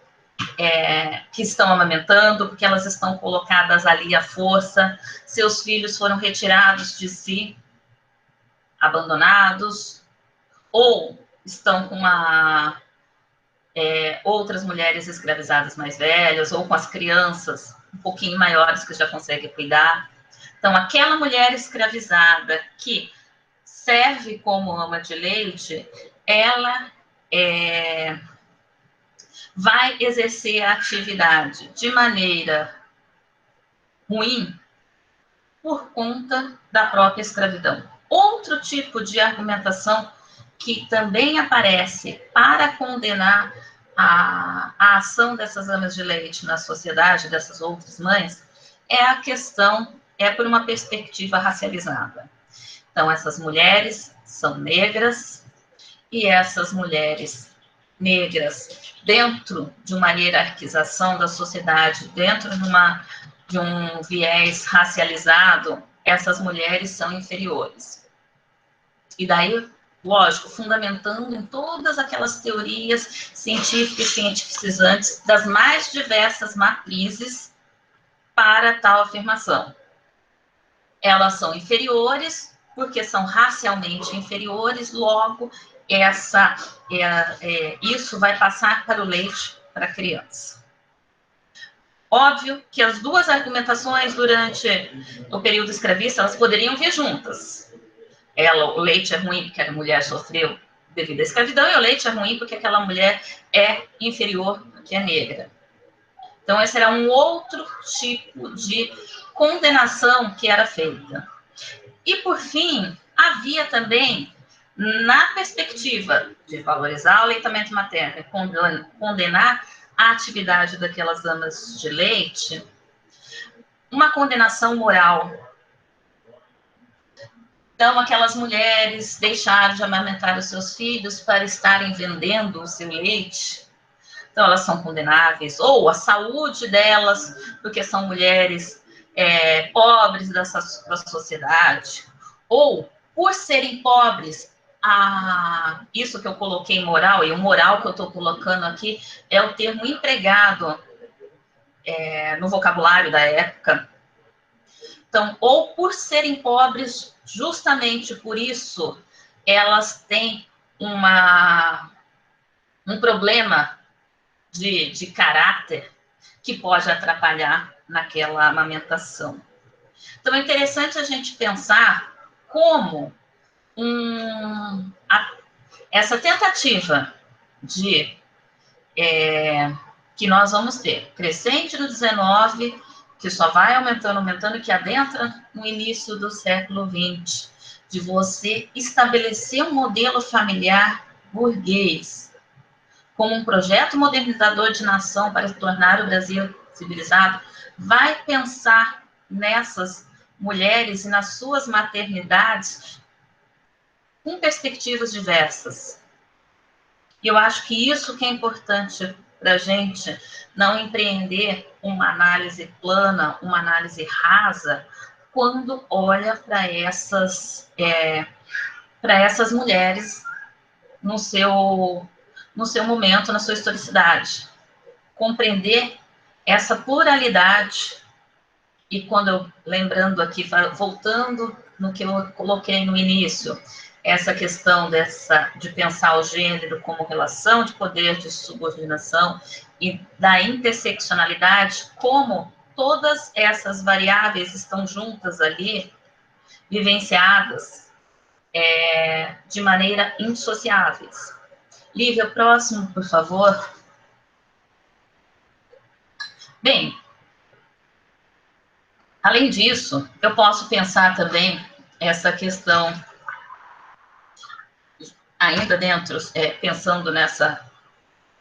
que estão amamentando, porque elas estão colocadas ali à força, seus filhos foram retirados de si, abandonados, ou estão com outras mulheres escravizadas mais velhas, ou com as crianças um pouquinho maiores que já conseguem cuidar. Então, aquela mulher escravizada que serve como ama de leite, ela vai exercer a atividade de maneira ruim por conta da própria escravidão. Outro tipo de argumentação que também aparece para condenar a ação dessas amas de leite na sociedade, dessas outras mães, é a questão é por uma perspectiva racializada. Então, essas mulheres são negras, e essas mulheres negras, dentro de uma hierarquização da sociedade, dentro de um viés racializado, essas mulheres são inferiores. E daí, lógico, fundamentando em todas aquelas teorias científicas e cientificizantes das mais diversas matrizes para tal afirmação. Elas são inferiores porque são racialmente inferiores, logo, isso vai passar para o leite para a criança. Óbvio que as duas argumentações durante o período escravista, elas poderiam vir juntas. O leite é ruim porque a mulher sofreu devido à escravidão, e o leite é ruim porque aquela mulher é inferior porque é negra. Então, esse era um outro tipo de condenação que era feita. E, por fim, havia também, na perspectiva de valorizar o aleitamento materno e condenar a atividade daquelas damas de leite, uma condenação moral. Então, aquelas mulheres deixaram de amamentar os seus filhos para estarem vendendo o seu leite. Então, elas são condenáveis. Ou a saúde delas, porque são mulheres pobres da sociedade. Ou, por serem pobres, isso que eu coloquei moral, e o moral que eu estou colocando aqui é o termo empregado no vocabulário da época. Então, ou por serem pobres, justamente por isso, elas têm um problema de caráter que pode atrapalhar naquela amamentação. Então, é interessante a gente pensar como essa tentativa que nós vamos ter crescente no 19, que só vai aumentando, que adentra no início do século 20, de você estabelecer um modelo familiar burguês como um projeto modernizador de nação para tornar o Brasil civilizado, vai pensar nessas mulheres e nas suas maternidades com perspectivas diversas. E eu acho que isso que é importante para a gente não empreender uma análise plana, uma análise rasa, quando olha para essas mulheres no seu momento, na sua historicidade. Compreender essa pluralidade, e lembrando aqui, voltando no que eu coloquei no início, essa questão de pensar o gênero como relação de poder, de subordinação, e da interseccionalidade, como todas essas variáveis estão juntas ali, vivenciadas de maneira indissociáveis. Lívia, próximo, por favor. Bem, além disso, eu posso pensar também essa questão, ainda pensando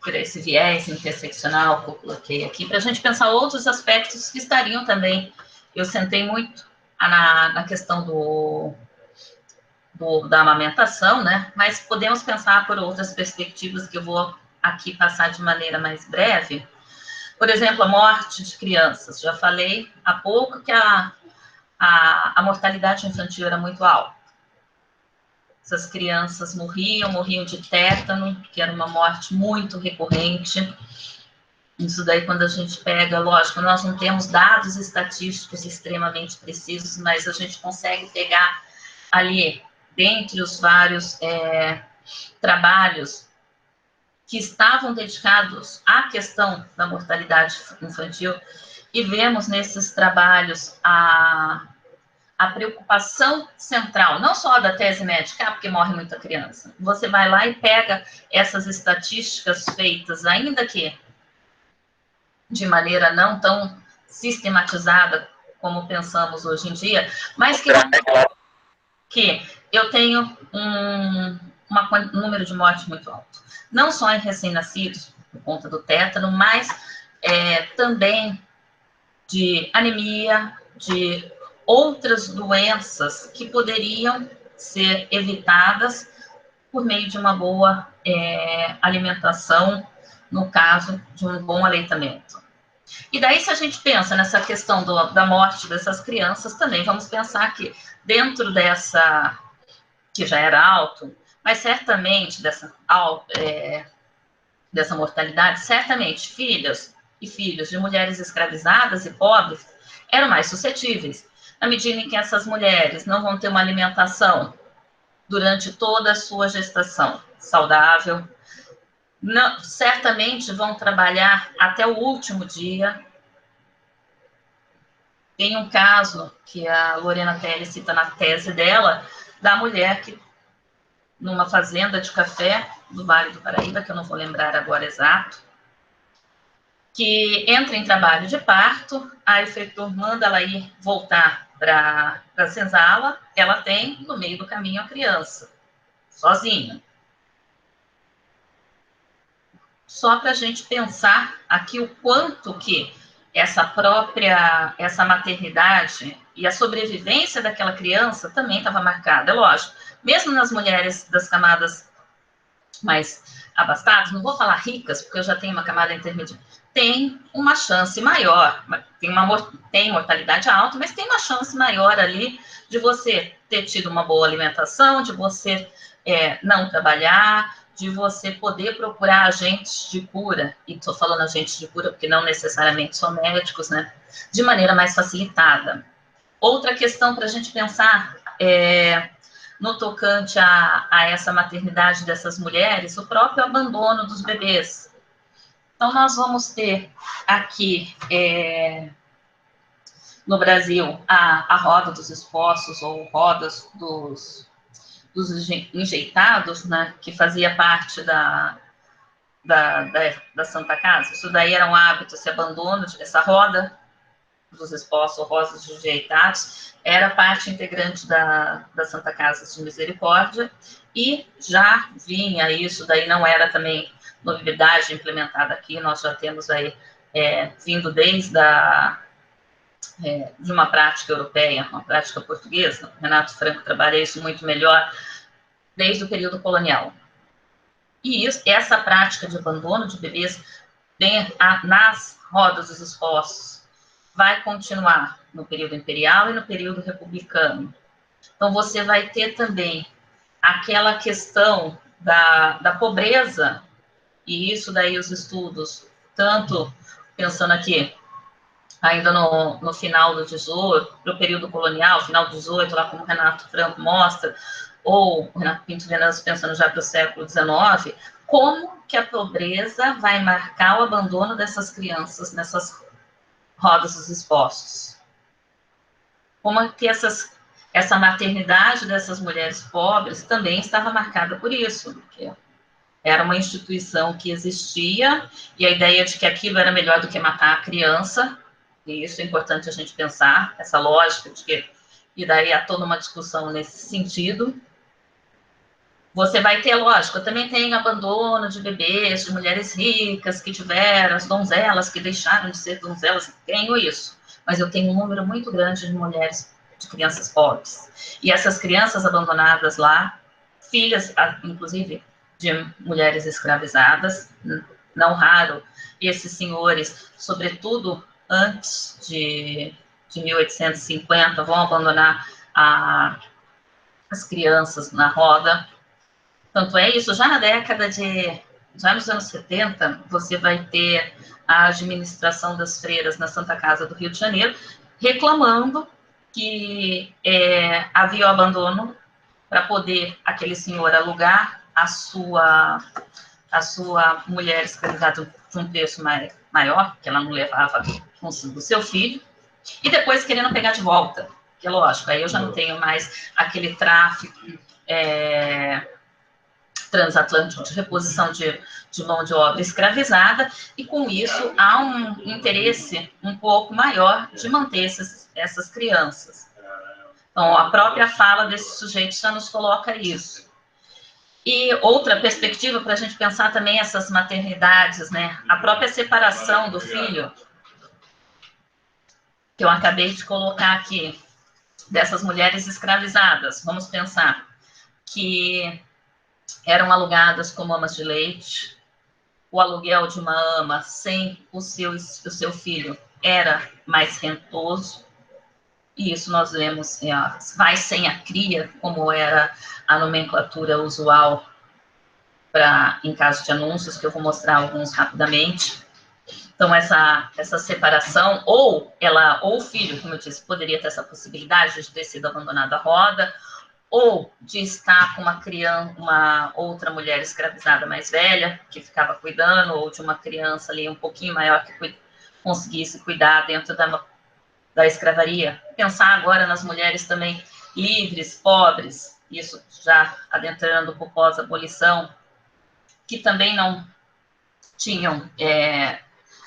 por esse viés interseccional que eu coloquei aqui, para a gente pensar outros aspectos que estariam também. Eu sentei muito na questão da amamentação, né? Mas podemos pensar por outras perspectivas que eu vou aqui passar de maneira mais breve. Por exemplo, a morte de crianças. Já falei há pouco que a mortalidade infantil era muito alta. Essas crianças morriam de tétano, que era uma morte muito recorrente. Isso daí, quando a gente pega, lógico, nós não temos dados estatísticos extremamente precisos, mas a gente consegue pegar ali, dentre os vários trabalhos que estavam dedicados à questão da mortalidade infantil, e vemos nesses trabalhos a preocupação central, não só da tese médica, porque morre muita criança. Você vai lá e pega essas estatísticas feitas, ainda que de maneira não tão sistematizada como pensamos hoje em dia, mas que eu tenho um número de mortes muito alto. Não só em recém-nascidos, por conta do tétano, mas também de anemia, de outras doenças que poderiam ser evitadas por meio de uma boa alimentação, no caso de um bom aleitamento. E daí, se a gente pensa nessa questão da morte dessas crianças, também vamos pensar que dentro dessa, que já era alto, mas certamente dessa mortalidade, certamente filhas e filhos de mulheres escravizadas e pobres eram mais suscetíveis, na medida em que essas mulheres não vão ter uma alimentação durante toda a sua gestação saudável, não, certamente vão trabalhar até o último dia. Tem um caso que a Lorena Telles cita na tese dela, da mulher que, numa fazenda de café do Vale do Paraíba, que eu não vou lembrar agora exato, que entra em trabalho de parto, a efeitor manda ela ir voltar para a senzala, ela tem no meio do caminho a criança, sozinha. Só para a gente pensar aqui o quanto que essa maternidade e a sobrevivência daquela criança também estava marcada. É lógico, mesmo nas mulheres das camadas mais abastadas, não vou falar ricas, porque eu já tenho uma camada intermediária, tem uma chance maior, tem mortalidade alta, mas tem uma chance maior ali de você ter tido uma boa alimentação, de você não trabalhar, de você poder procurar agentes de cura, e estou falando agentes de cura porque não necessariamente são médicos, né, de maneira mais facilitada. Outra questão para a gente pensar no tocante a essa maternidade dessas mulheres, o próprio abandono dos bebês. Então, nós vamos ter aqui no Brasil a roda dos esposos, ou rodas dos enjeitados, né, que fazia parte da Santa Casa. Isso daí era um hábito, esse abandono, essa roda dos esposos ou rosas de enjeitados, era parte integrante da Santa Casa de Misericórdia, e já vinha isso, daí não era também novidade implementada aqui, nós já temos aí, vindo desde de uma prática europeia, uma prática portuguesa, Renato Franco trabalha isso muito melhor, desde o período colonial. E essa prática de abandono de bebês nas rodas dos esposos vai continuar no período imperial e no período republicano. Então, você vai ter também aquela questão da pobreza, e isso daí os estudos, tanto pensando aqui, ainda no final do 18, no período colonial, final do 18, lá como o Renato Franco mostra, ou o Renato Pinto Venâncio pensando já para o século XIX, como que a pobreza vai marcar o abandono dessas crianças nessas rodas dos esposos. Como que essa maternidade dessas mulheres pobres também estava marcada por isso, porque era uma instituição que existia, e a ideia de que aquilo era melhor do que matar a criança, e isso é importante a gente pensar, essa lógica de que, e daí há toda uma discussão nesse sentido. Você vai ter, lógico, também tem abandono de bebês, de mulheres ricas que tiveram, as donzelas que deixaram de ser donzelas, tenho isso, mas eu tenho um número muito grande de mulheres, de crianças pobres, e essas crianças abandonadas lá, filhas, inclusive, de mulheres escravizadas, não raro, esses senhores, sobretudo antes de 1850, vão abandonar as crianças na roda. Tanto é isso, já nos anos 70, você vai ter a administração das freiras na Santa Casa do Rio de Janeiro, reclamando que havia o abandono para poder aquele senhor alugar a sua mulher escravizada de um preço maior, que ela não levava consigo o seu filho, e depois querendo pegar de volta, que é lógico, aí eu já não tenho mais aquele tráfico transatlântico de reposição de mão de obra escravizada, e com isso há um interesse um pouco maior de manter essas crianças. Então, a própria fala desse sujeito já nos coloca isso. E outra perspectiva para a gente pensar também essas maternidades, né? A própria separação do filho, que eu acabei de colocar aqui. dessas mulheres escravizadas, vamos pensar que eram alugadas como amas de leite, o aluguel de uma ama sem o seu filho era mais rentoso, e isso nós vemos, vai sem a cria, como era a nomenclatura usual em caso de anúncios, que eu vou mostrar alguns rapidamente. Então, essa separação, ou o filho, como eu disse, poderia ter essa possibilidade de ter sido abandonado à roda, ou de estar com uma criança, uma outra mulher escravizada mais velha, que ficava cuidando, ou de uma criança ali um pouquinho maior que conseguisse cuidar dentro da escravaria. Pensar agora nas mulheres também livres, pobres, isso já adentrando para o pós-abolição, que também não tinham,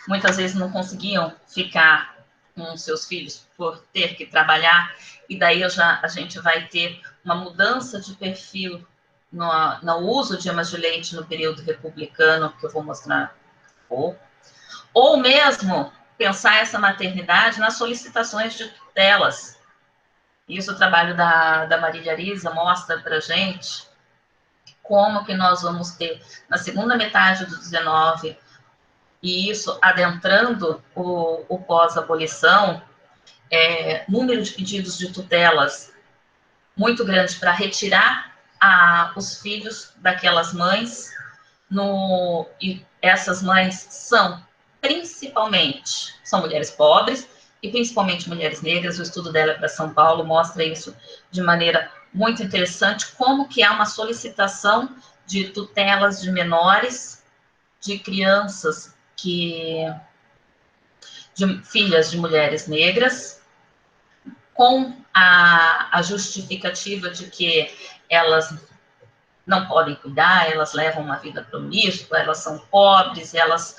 muitas vezes não conseguiam ficar com seus filhos por ter que trabalhar, e daí a gente vai ter uma mudança de perfil no uso de amas de leite no período republicano, que eu vou mostrar um pouco. Ou mesmo pensar essa maternidade nas solicitações de tutelas. Isso o trabalho da Marília Arisa mostra para a gente como que nós vamos ter, na segunda metade do 19, e isso adentrando o pós-abolição, número de pedidos de tutelas muito grande para retirar os filhos daquelas mães, e essas mães são mulheres pobres e principalmente mulheres negras. O estudo dela para São Paulo mostra isso de maneira muito interessante, como que há uma solicitação de tutelas de menores, de crianças de filhas de mulheres negras, com a justificativa de que elas não podem cuidar, elas levam uma vida promíscua, elas são pobres, elas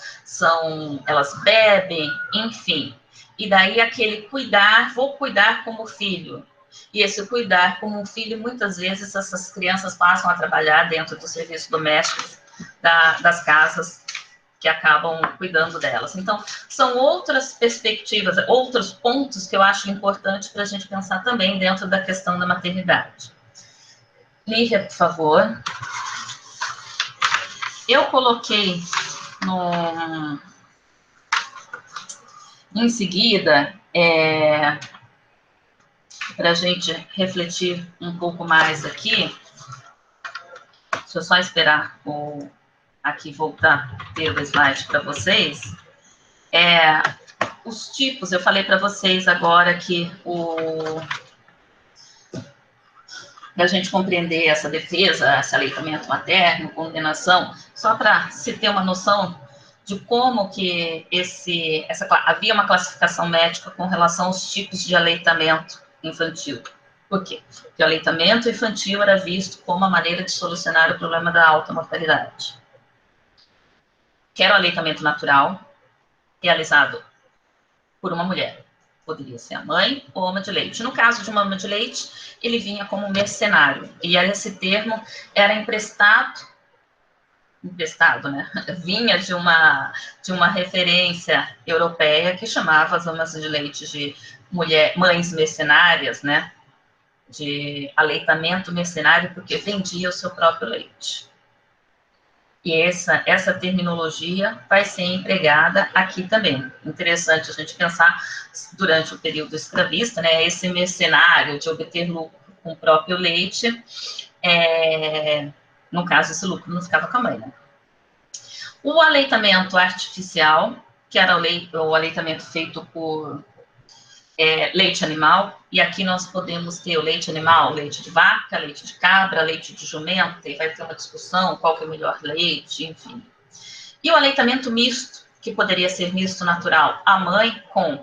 bebem, enfim. E daí aquele vou cuidar como filho. E esse cuidar como filho, muitas vezes essas crianças passam a trabalhar dentro do serviço doméstico das casas que acabam cuidando delas. Então, são outras perspectivas, outros pontos que eu acho importante para a gente pensar também dentro da questão da maternidade. Lívia, por favor. Eu coloquei em seguida, para a gente refletir um pouco mais aqui, deixa eu só esperar aqui voltar a ter o slide para vocês. Os tipos, eu falei para vocês agora que a gente compreender essa defesa, esse aleitamento materno, condenação, só para se ter uma noção de como que havia uma classificação médica com relação aos tipos de aleitamento infantil. Por quê? Porque o aleitamento infantil era visto como a maneira de solucionar o problema da alta mortalidade. Que era o aleitamento natural, realizado por uma mulher. Poderia ser a mãe ou a ama de leite. No caso de uma ama de leite, ele vinha como mercenário. E esse termo era emprestado, né? Vinha de uma referência europeia que chamava as amas de leite de mães mercenárias, né? De aleitamento mercenário, porque vendia o seu próprio leite. E essa terminologia vai ser empregada aqui também. Interessante a gente pensar, durante o período escravista, né, esse mercenário de obter lucro com o próprio leite, no caso, esse lucro não ficava com a mãe, né? O aleitamento artificial, que era o aleitamento feito por leite animal, e aqui nós podemos ter o leite animal, leite de vaca, leite de cabra, leite de jumenta, e vai ter uma discussão qual que é o melhor leite, enfim. E o aleitamento misto, que poderia ser misto natural, a mãe com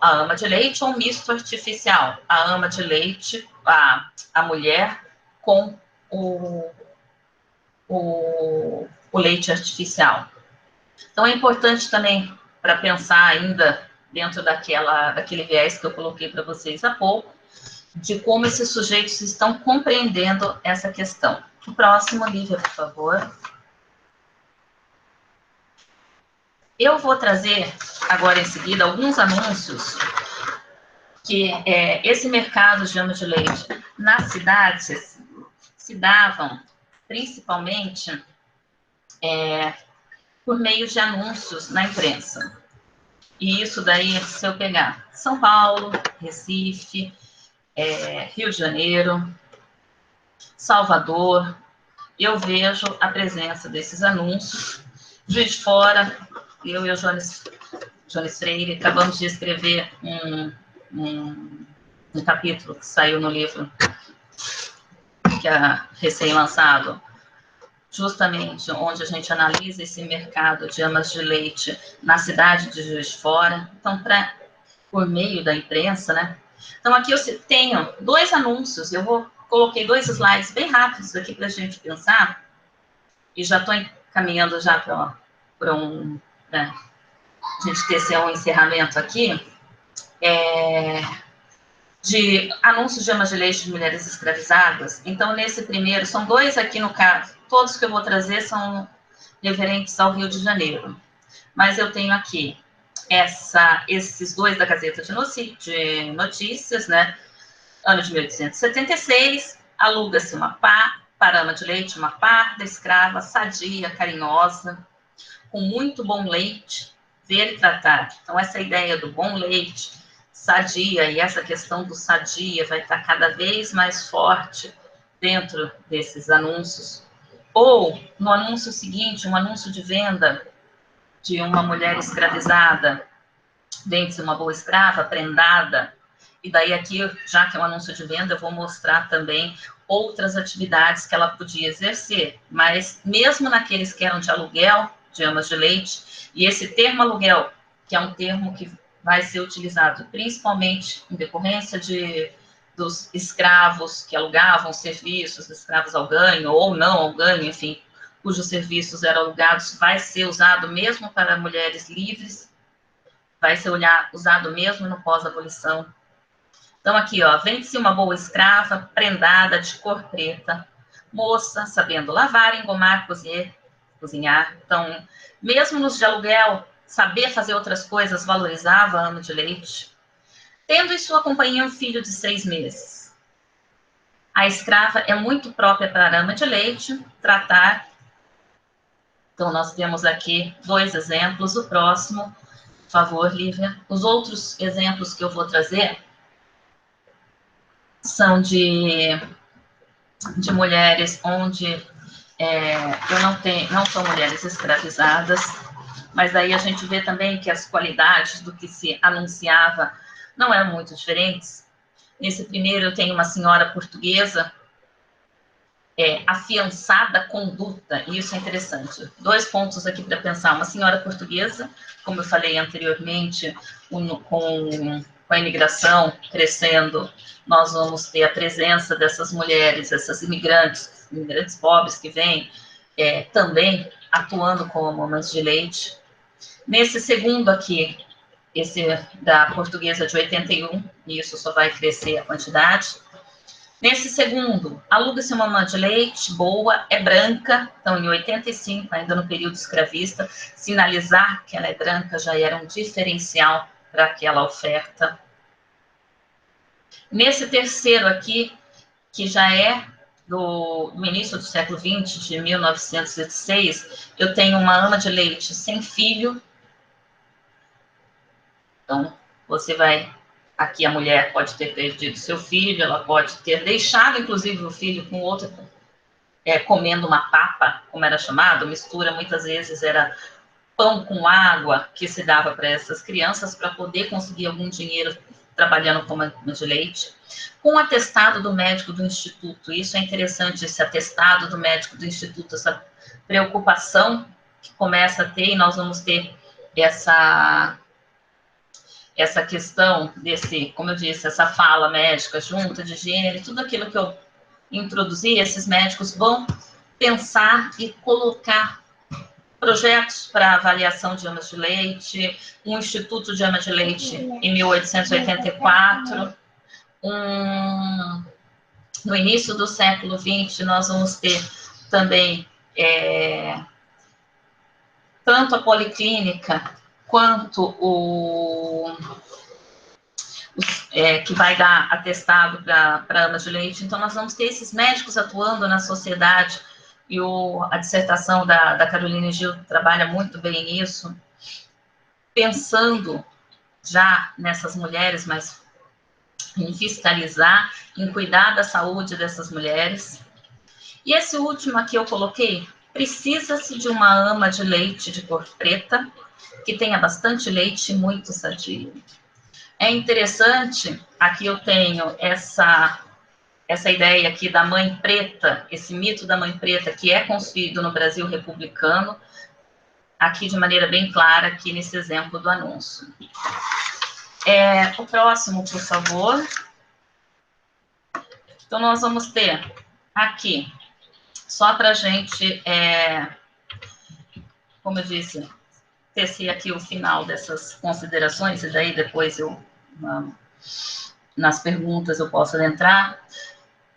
a ama de leite, ou misto artificial, a ama de leite, a mulher com o leite artificial. Então, é importante também, para pensar ainda dentro daquele viés que eu coloquei para vocês há pouco, de como esses sujeitos estão compreendendo essa questão. O próximo, Lívia, por favor. Eu vou trazer, agora em seguida, alguns anúncios que esse mercado de ama de leite nas cidades se davam principalmente por meio de anúncios na imprensa. E isso daí, se eu pegar São Paulo, Recife, Rio de Janeiro, Salvador, eu vejo a presença desses anúncios. Juiz de Fora, eu e o Jones Freire acabamos de escrever um capítulo que saiu no livro que é recém-lançado, justamente onde a gente analisa esse mercado de amas de leite na cidade de Juiz de Fora. Então, por meio da imprensa, né? Então, aqui eu tenho 2 anúncios, coloquei 2 slides bem rápidos aqui para a gente pensar, e já estou encaminhando já para né, a gente ter um encerramento aqui, de anúncios de amas de leite de mulheres escravizadas. Então, nesse primeiro, são 2 aqui no caso, todos que eu vou trazer são referentes ao Rio de Janeiro. Mas eu tenho aqui esses 2 da Gazeta de Notícias, né? Ano de 1876, aluga-se uma para ama de leite, uma parda, escrava, sadia, carinhosa, com muito bom leite, ver e tratar. Então, essa ideia do bom leite, sadia, e essa questão do sadia vai estar cada vez mais forte dentro desses anúncios. Ou, no anúncio seguinte, um anúncio de venda de uma mulher escravizada, vende-se uma boa escrava, prendada, e daí aqui, já que é um anúncio de venda, eu vou mostrar também outras atividades que ela podia exercer, mas mesmo naqueles que eram de aluguel, de amas de leite, e esse termo aluguel, que é um termo que vai ser utilizado principalmente em decorrência dos escravos que alugavam serviços, escravos ao ganho, ou não ao ganho, enfim, cujos serviços eram alugados, vai ser usado mesmo para mulheres livres, vai ser usado mesmo no pós-abolição. Então, aqui, ó, vende-se uma boa escrava, prendada, de cor preta, moça, sabendo lavar, engomar, cozinhar. Então, mesmo nos de aluguel, saber fazer outras coisas valorizava a ama de leite. Tendo em sua companhia um filho de 6 meses. A escrava é muito própria para a ama de leite, tratar. Então, nós temos aqui 2 exemplos. O próximo, por favor, Lívia. Os outros exemplos que eu vou trazer são de mulheres onde não são mulheres escravizadas, mas daí a gente vê também que as qualidades do que se anunciava não eram muito diferentes. Nesse primeiro eu tenho uma senhora portuguesa, afiançada conduta, e isso é interessante. 2 pontos aqui para pensar. Uma senhora portuguesa, como eu falei anteriormente, com a imigração crescendo, nós vamos ter a presença dessas mulheres, essas imigrantes pobres que vêm, também atuando como amas de leite. Nesse segundo aqui, esse da portuguesa de 81, e isso só vai crescer a quantidade. Nesse segundo, aluga-se uma ama de leite boa, é branca, então em 85, ainda no período escravista, sinalizar que ela é branca já era um diferencial para aquela oferta. Nesse terceiro aqui, que já é no início do século XX, de 1906, eu tenho uma ama de leite sem filho. Então, você vai... Aqui a mulher pode ter perdido seu filho, ela pode ter deixado, inclusive, o filho com outro, comendo uma papa, como era chamado, mistura, muitas vezes era pão com água que se dava para essas crianças para poder conseguir algum dinheiro trabalhando como ama de leite. Com o atestado do médico do instituto, isso é interessante, esse atestado do médico do instituto, essa preocupação que começa a ter, e nós vamos ter essa questão desse, como eu disse, essa fala médica, junta de gênero, tudo aquilo que eu introduzi, esses médicos vão pensar e colocar projetos para avaliação de amas de leite, um instituto de ama de leite em 1884, no início do século XX, nós vamos ter também tanto a policlínica quanto que vai dar atestado para amas de leite. Então, nós vamos ter esses médicos atuando na sociedade, e a dissertação da Caroline Gil trabalha muito bem isso, pensando já nessas mulheres, mas em fiscalizar, em cuidar da saúde dessas mulheres. E esse último aqui eu coloquei, precisa-se de uma ama de leite de cor preta, que tenha bastante leite e muito sadio. É interessante, aqui eu tenho essa ideia aqui da mãe preta, esse mito da mãe preta, que é construído no Brasil republicano, aqui de maneira bem clara, aqui nesse exemplo do anúncio. O próximo, por favor. Então, nós vamos ter aqui, só para a gente, como eu disse, tecer aqui o final dessas considerações, e daí depois nas perguntas eu posso entrar.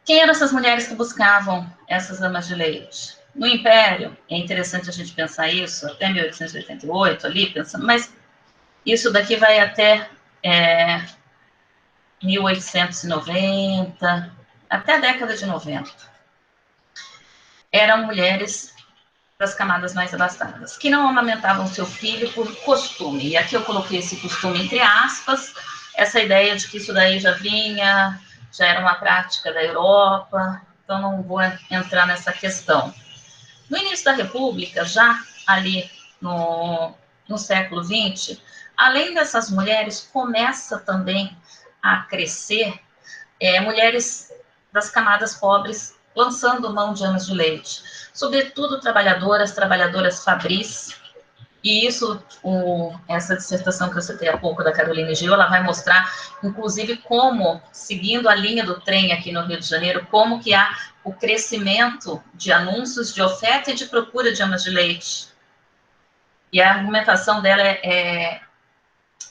Quem eram essas mulheres que buscavam essas amas de leite? No Império, é interessante a gente pensar isso, até 1888, ali, pensando, mas isso daqui vai até 1890, até a década de 90. Eram mulheres das camadas mais abastadas, que não amamentavam seu filho por costume. E aqui eu coloquei esse costume entre aspas, essa ideia de que isso daí já era uma prática da Europa, então não vou entrar nessa questão. No início da República, já ali no século XX, além dessas mulheres, começa também a crescer mulheres das camadas pobres lançando mão de amas de leite, sobretudo trabalhadoras fabris, e isso, essa dissertação que eu citei há pouco da Caroline Gil, ela vai mostrar, inclusive, como, seguindo a linha do trem aqui no Rio de Janeiro, como que há o crescimento de anúncios de oferta e de procura de amas de leite. E a argumentação dela é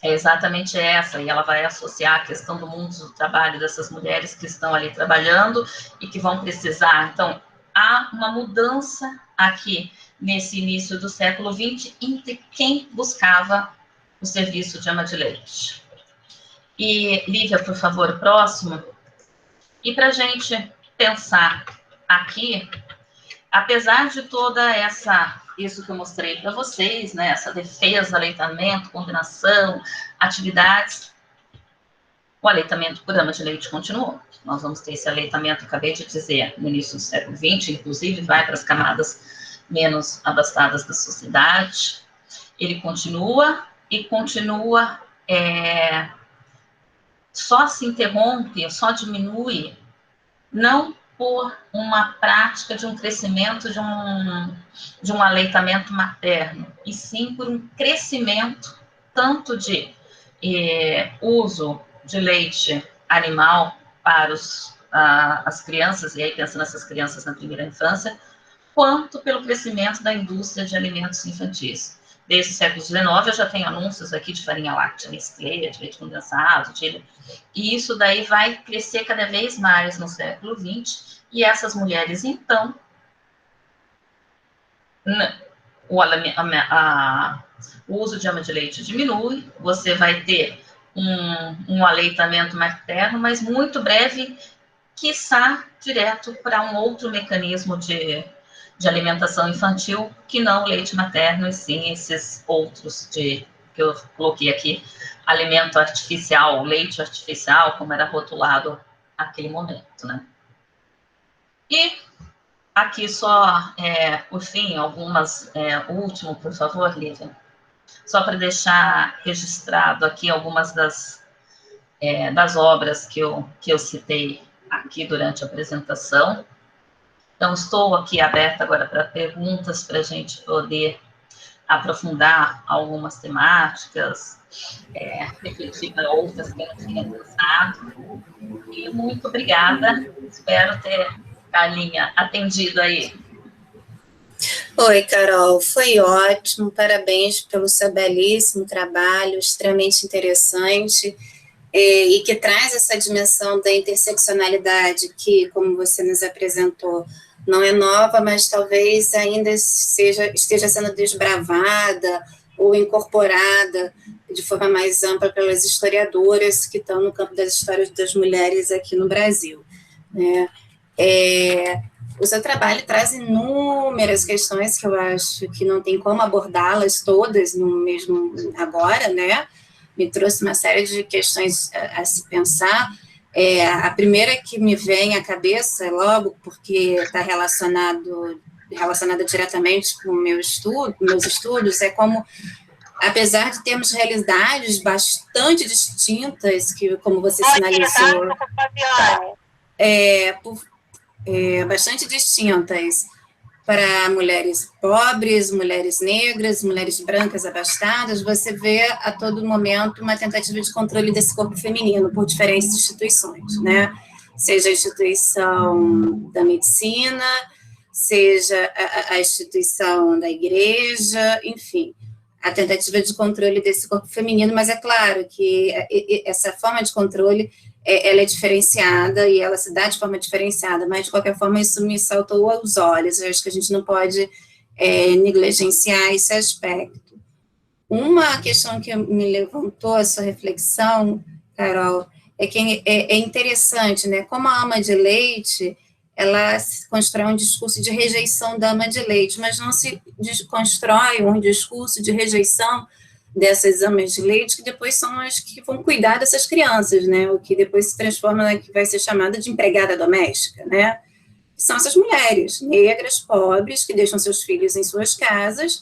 exatamente essa, e ela vai associar a questão do mundo do trabalho dessas mulheres que estão ali trabalhando e que vão precisar. Então, há uma mudança aqui nesse início do século XX entre quem buscava o serviço de ama de leite. E, Lívia, por favor, próximo. E para a gente pensar aqui, apesar de toda isso que eu mostrei para vocês, né, essa defesa, aleitamento, condenação, atividades, o aleitamento por ama de leite continuou. Nós vamos ter esse aleitamento, acabei de dizer, no início do século XX, inclusive vai para as camadas menos abastadas da sociedade. Ele continua e continua, só se interrompe, só diminui, não por uma prática de um crescimento de um aleitamento materno, e sim por um crescimento tanto de uso de leite animal para as crianças, e aí pensando nessas crianças na primeira infância, quanto pelo crescimento da indústria de alimentos infantis. Desde o século XIX, eu já tenho anúncios aqui de farinha láctea, Nestlé, de leite condensado, e isso daí vai crescer cada vez mais no século XX, e essas mulheres, então, o uso de ama de leite diminui, você vai ter um aleitamento materno, mas muito breve, quiçá direto para um outro mecanismo de alimentação infantil, que não o leite materno, e sim esses outros que eu coloquei aqui, alimento artificial, leite artificial, como era rotulado naquele momento, né? E aqui só, por fim, o último, por favor, Lívia, só para deixar registrado aqui algumas das obras que eu citei aqui durante a apresentação. Então, estou aqui aberta agora para perguntas, para a gente poder aprofundar algumas temáticas, refletir para outras que eu não tinha pensado. E muito obrigada, espero ter, Carlinha, atendido aí. Oi, Carol, foi ótimo, parabéns pelo seu belíssimo trabalho, extremamente interessante, e que traz essa dimensão da interseccionalidade que, como você nos apresentou, não é nova, mas talvez ainda esteja sendo desbravada ou incorporada de forma mais ampla pelas historiadoras que estão no campo das histórias das mulheres aqui no Brasil, né? O seu trabalho traz inúmeras questões que eu acho que não tem como abordá-las todas no mesmo agora, né? Me trouxe uma série de questões a se pensar. A primeira que me vem à cabeça, logo, porque está relacionada diretamente com meus estudos, é como, apesar de termos realidades bastante distintas, que, como você sinalizou, bastante distintas para mulheres pobres, mulheres negras, mulheres brancas abastadas, você vê a todo momento uma tentativa de controle desse corpo feminino por diferentes instituições, né? Seja a instituição da medicina, seja a instituição da igreja, enfim, a tentativa de controle desse corpo feminino, mas é claro que essa forma de controle ela é diferenciada e ela se dá de forma diferenciada, mas, de qualquer forma, isso me saltou aos olhos. Eu acho que a gente não pode negligenciar esse aspecto. Uma questão que me levantou a sua reflexão, Carol, é que é interessante, né? Como a ama de leite, ela constrói um discurso de rejeição da ama de leite, mas não se constrói um discurso de rejeição dessas amas de leite, que depois são as que vão cuidar dessas crianças, né? O que depois se transforma na que vai ser chamada de empregada doméstica, né? São essas mulheres negras, pobres, que deixam seus filhos em suas casas,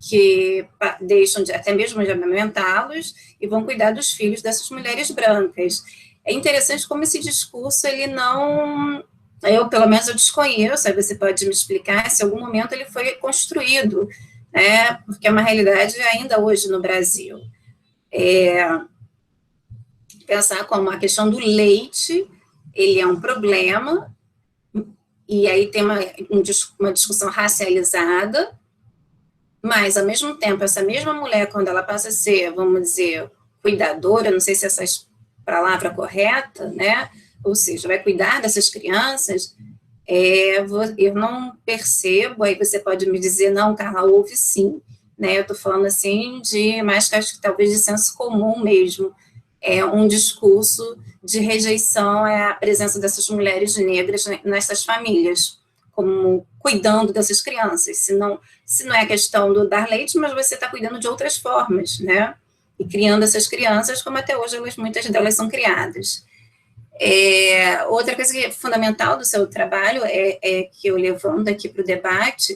que deixam até mesmo de amamentá-los e vão cuidar dos filhos dessas mulheres brancas. É interessante como esse discurso, ele não... pelo menos, eu desconheço, aí você pode me explicar se em algum momento ele foi construído, né, porque é uma realidade ainda hoje no Brasil. Pensar como a questão do leite, ele é um problema, e aí tem uma discussão racializada, mas, ao mesmo tempo, essa mesma mulher, quando ela passa a ser, vamos dizer, cuidadora, não sei se essa é a palavra correta, né, ou seja, vai cuidar dessas crianças, eu não percebo, aí você pode me dizer, não, Carla, houve sim, né, eu estou falando assim mais que acho que talvez de senso comum mesmo, um discurso de rejeição à presença dessas mulheres negras nessas famílias, como cuidando dessas crianças, se não é questão do dar leite, mas você está cuidando de outras formas, né, e criando essas crianças como até hoje muitas delas são criadas. Outra coisa que é fundamental do seu trabalho, que eu levanto aqui para o debate,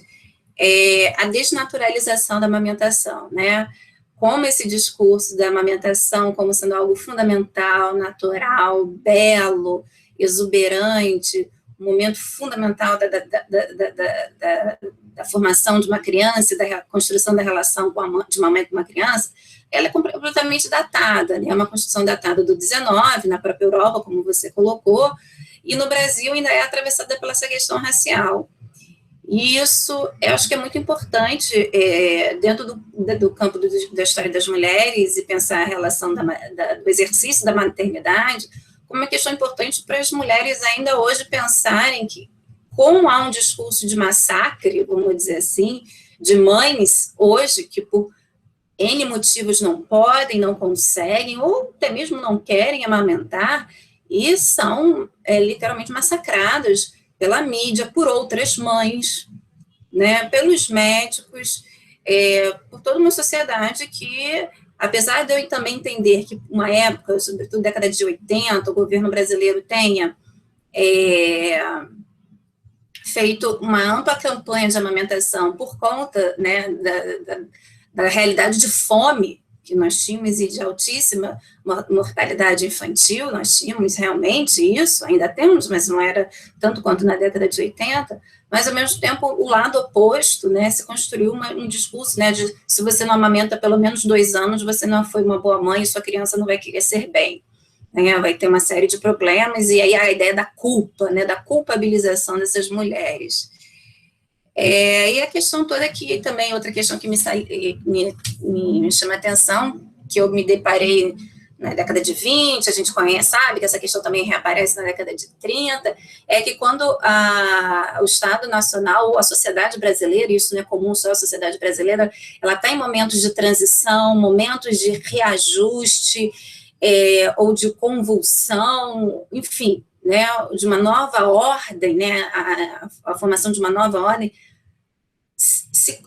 é a desnaturalização da amamentação, né? Como esse discurso da amamentação como sendo algo fundamental, natural, belo, exuberante, um momento fundamental da formação de uma criança e da construção da relação de uma mãe com uma criança, ela é completamente datada, né? É uma construção datada do 19, na própria Europa, como você colocou, e no Brasil ainda é atravessada pela essa questão racial. E isso, eu acho que é muito importante, dentro do campo da história das mulheres, e pensar a relação do exercício da maternidade, como uma questão importante para as mulheres ainda hoje pensarem que, como há um discurso de massacre, vamos dizer assim, de mães hoje que por N motivos não podem, não conseguem, ou até mesmo não querem amamentar, e são literalmente massacradas pela mídia, por outras mães, né, pelos médicos, por toda uma sociedade que, apesar de eu também entender que uma época, sobretudo década de 80, o governo brasileiro tenha feito uma ampla campanha de amamentação por conta, né, da realidade de fome que nós tínhamos e de altíssima mortalidade infantil, nós tínhamos realmente isso, ainda temos, mas não era tanto quanto na década de 80, mas, ao mesmo tempo, o lado oposto, né, se construiu um discurso, né, de se você não amamenta pelo menos 2 anos, você não foi uma boa mãe e sua criança não vai querer ser bem, né, vai ter uma série de problemas, e aí a ideia da culpa, né, da culpabilização dessas mulheres. E a questão toda aqui também, outra questão que me chama a atenção, que eu me deparei na década de 20, a gente conhece, sabe que essa questão também reaparece na década de 30, é que quando o Estado Nacional ou a sociedade brasileira, isso não é comum só a sociedade brasileira, ela está em momentos de transição, momentos de reajuste, ou de convulsão, enfim, né, de uma nova ordem, né, a formação de uma nova ordem.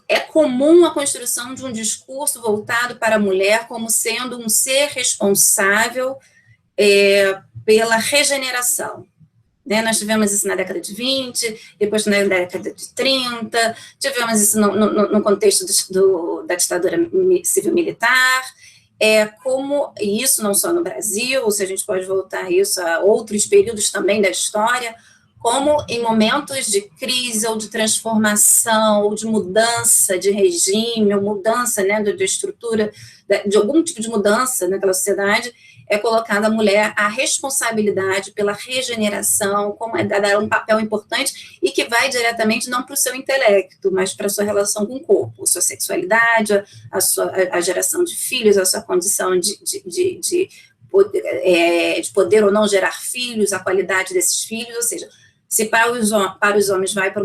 É comum a construção de um discurso voltado para a mulher como sendo um ser responsável pela regeneração. Né? Nós tivemos isso na década de 20, depois na década de 30, tivemos isso no contexto da ditadura civil-militar, e isso não só no Brasil, se a gente pode voltar isso a outros períodos também da história, como em momentos de crise ou de transformação ou de mudança de regime, ou mudança, né, de estrutura, de algum tipo de mudança naquela sociedade, é colocada a mulher a responsabilidade pela regeneração, como dar um papel importante e que vai diretamente não para o seu intelecto, mas para a sua relação com o corpo, a sua sexualidade, a geração de filhos, a sua condição de poder ou não gerar filhos, a qualidade desses filhos, ou seja, se para os homens vai para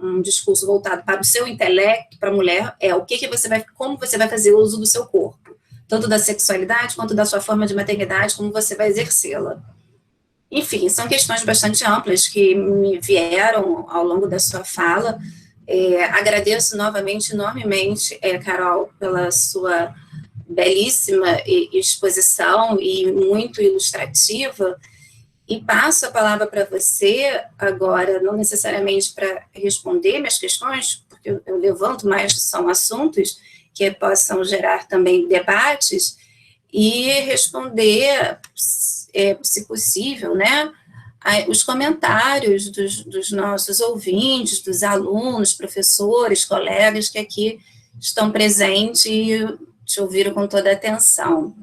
um discurso voltado para o seu intelecto, para a mulher, como você vai fazer uso do seu corpo, tanto da sexualidade quanto da sua forma de maternidade, como você vai exercê-la. Enfim, são questões bastante amplas que me vieram ao longo da sua fala. Agradeço novamente, enormemente, Carol, pela sua belíssima exposição e muito ilustrativa, e passo a palavra para você agora, não necessariamente para responder minhas questões, porque eu levanto mais, são assuntos que possam gerar também debates, e responder, se possível, né, os comentários dos nossos ouvintes, dos alunos, professores, colegas que aqui estão presentes e te ouviram com toda a atenção.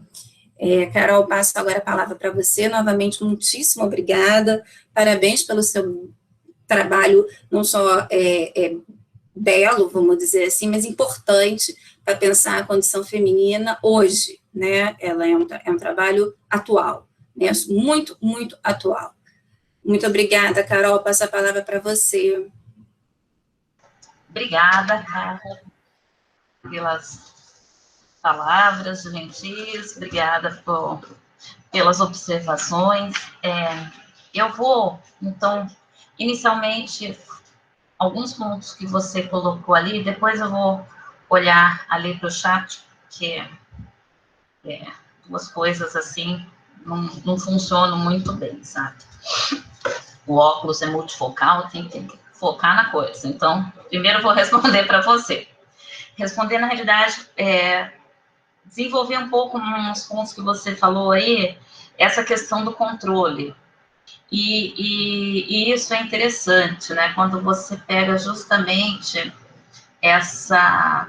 Carol, passo agora a palavra para você. Novamente, muitíssimo obrigada. Parabéns pelo seu trabalho, não só belo, vamos dizer assim, mas importante para pensar a condição feminina hoje, né? Ela é um trabalho atual, né? Muito, muito atual. Muito obrigada, Carol. Passo a palavra para você. Obrigada, Carla, pelas palavras gentis, obrigada pelas observações. Eu vou, então, inicialmente, alguns pontos que você colocou ali, depois eu vou olhar ali para o chat, que duas coisas assim não funcionam muito bem, sabe? O óculos é multifocal, tem que focar na coisa. Então, primeiro eu vou responder para você. Responder, na realidade, desenvolver um pouco uns pontos que você falou aí, essa questão do controle. E isso é interessante, né? Quando você pega justamente essa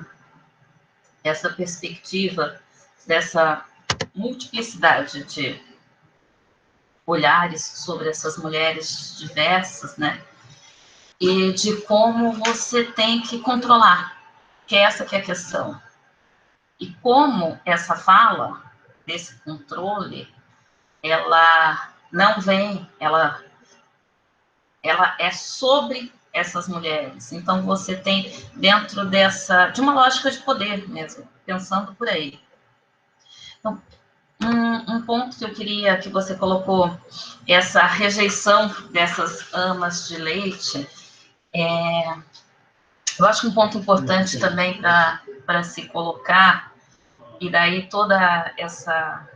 perspectiva dessa multiplicidade de olhares sobre essas mulheres diversas, né? E de como você tem que controlar, que essa que é a questão. E como essa fala, desse controle, ela não vem, ela é sobre essas mulheres. Então, você tem dentro de uma lógica de poder mesmo, pensando por aí. Então, um ponto que eu queria que você colocou, essa rejeição dessas amas de leite, eu acho que um ponto importante também para se colocar, e daí toda essa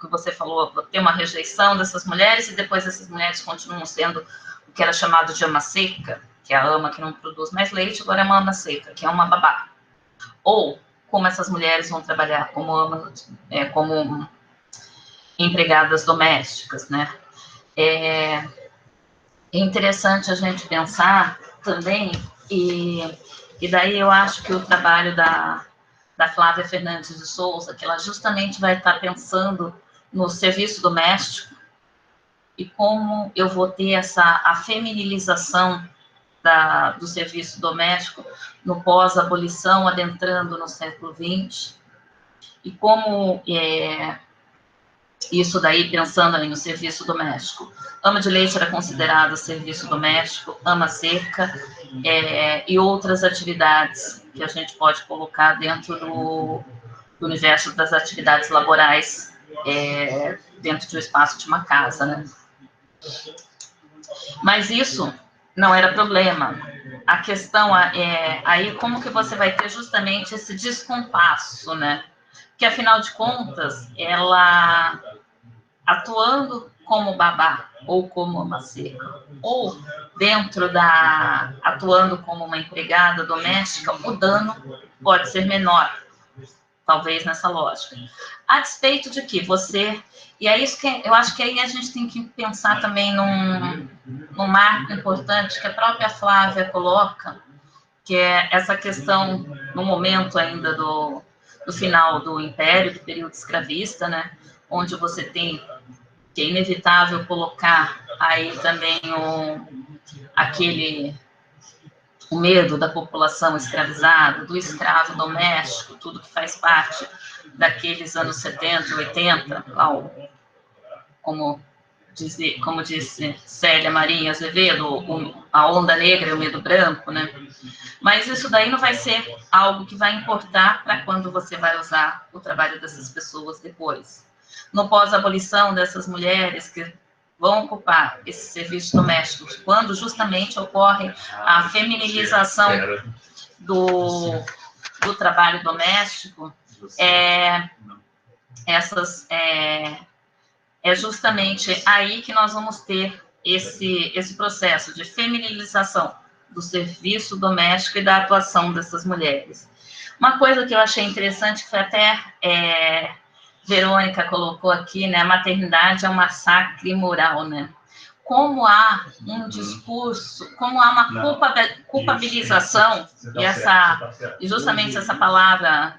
que você falou, ter uma rejeição dessas mulheres, e depois essas mulheres continuam sendo o que era chamado de ama seca, que é a ama que não produz mais leite, agora é uma ama seca, que é uma babá. Ou como essas mulheres vão trabalhar como empregadas domésticas, né? É interessante a gente pensar também, e daí eu acho que o trabalho da Flávia Fernandes de Souza, que ela justamente vai estar pensando no serviço doméstico e como eu vou ter a feminilização do serviço doméstico no pós-abolição, adentrando no século XX, e como Isso daí pensando ali no serviço doméstico. Ama de leite era considerado serviço doméstico, ama seca, e outras atividades que a gente pode colocar dentro do universo das atividades laborais, dentro de um espaço de uma casa, né? Mas isso não era problema. A questão é aí como que você vai ter justamente esse descompasso, né? Que afinal de contas, ela atuando como babá ou como uma seca, ou atuando como uma empregada doméstica, o dano pode ser menor, talvez nessa lógica. A despeito de que você... E é isso que eu acho que aí a gente tem que pensar também num marco importante que a própria Flávia coloca, que é essa questão, no momento ainda do final do Império, do período escravista, né, onde você tem que é inevitável colocar aí também o medo da população escravizada, do escravo doméstico, tudo que faz parte daqueles anos 70, 80, como disse Célia Marinha Azevedo, a onda negra e o medo branco, né? Mas isso daí não vai ser algo que vai importar para quando você vai usar o trabalho dessas pessoas depois. No pós-abolição dessas mulheres que vão ocupar esse serviço doméstico, quando justamente ocorre a feminilização do trabalho doméstico, é justamente aí que nós vamos ter esse processo de feminilização do serviço doméstico e da atuação dessas mulheres. Uma coisa que eu achei interessante, que foi até Verônica colocou aqui, né, a maternidade é um massacre moral, né? Como há um discurso, como há uma culpabilização, e justamente essa palavra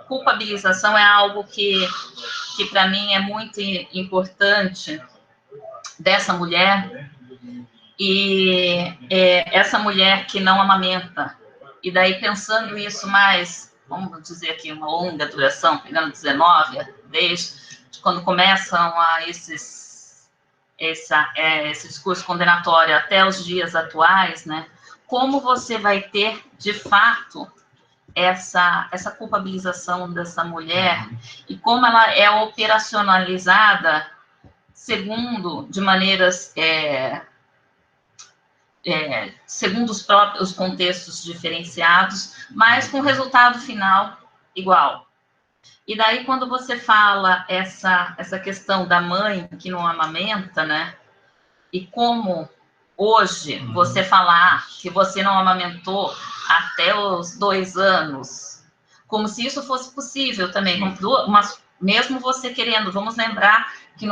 culpabilização é algo que para mim é muito importante dessa mulher, e essa mulher que não amamenta, e daí pensando isso mais, vamos dizer aqui, uma longa duração, pegando 19, desde quando começam esse discurso condenatório até os dias atuais, né? Como você vai ter, de fato, essa culpabilização dessa mulher e como ela é operacionalizada de maneiras segundo os próprios contextos diferenciados, mas com resultado final igual. E daí, quando você fala essa questão da mãe que não amamenta, né? E como hoje você falar que você não amamentou até os 2 anos, como se isso fosse possível também, mesmo você querendo, vamos lembrar que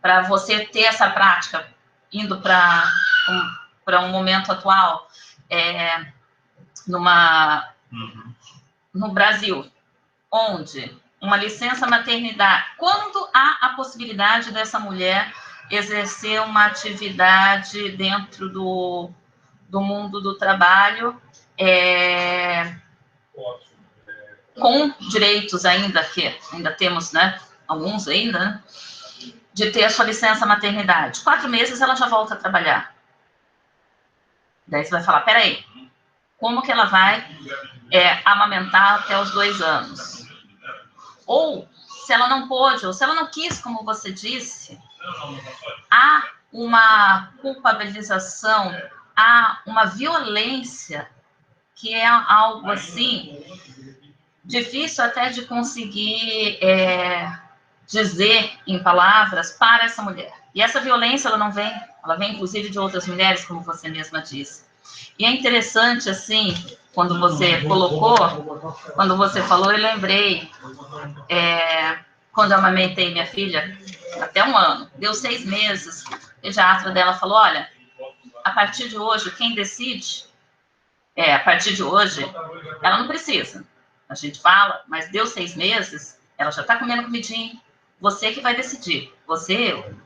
para você ter essa prática, indo para um momento atual, no Brasil, onde uma licença maternidade, quando há a possibilidade dessa mulher exercer uma atividade dentro do mundo do trabalho, com direitos ainda, que ainda temos, né, alguns ainda, né, de ter a sua licença maternidade. 4 meses ela já volta a trabalhar. Daí você vai falar, peraí, como que ela vai amamentar até os 2 anos? Ou, se ela não pôde, ou se ela não quis, como você disse, há uma culpabilização, há uma violência que é algo assim difícil até de conseguir dizer em palavras para essa mulher. E essa violência, ela vem inclusive de outras mulheres, como você mesma disse. E é interessante, assim, quando você falou, eu lembrei, quando eu amamentei minha filha, até 1 ano, deu 6 meses, o pediatra dela falou, olha, a partir de hoje, quem decide, a partir de hoje, ela não precisa. A gente fala, mas deu 6 meses, ela já está comendo comidinho, você que vai decidir, eu.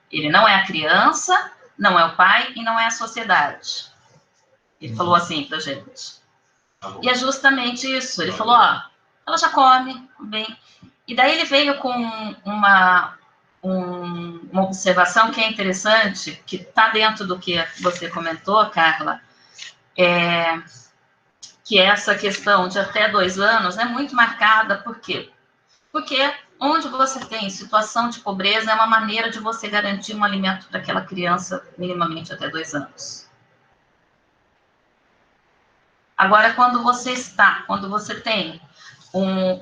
Ele não é a criança, não é o pai e não é a sociedade. Ele falou assim pra gente. E é justamente isso. Ele falou, ela já come bem. E daí ele veio com uma observação que é interessante, que está dentro do que você comentou, Carla, que essa questão de até 2 anos é muito marcada, por quê? Porque onde você tem situação de pobreza é uma maneira de você garantir um alimento para aquela criança minimamente até 2 anos. Agora, quando você tem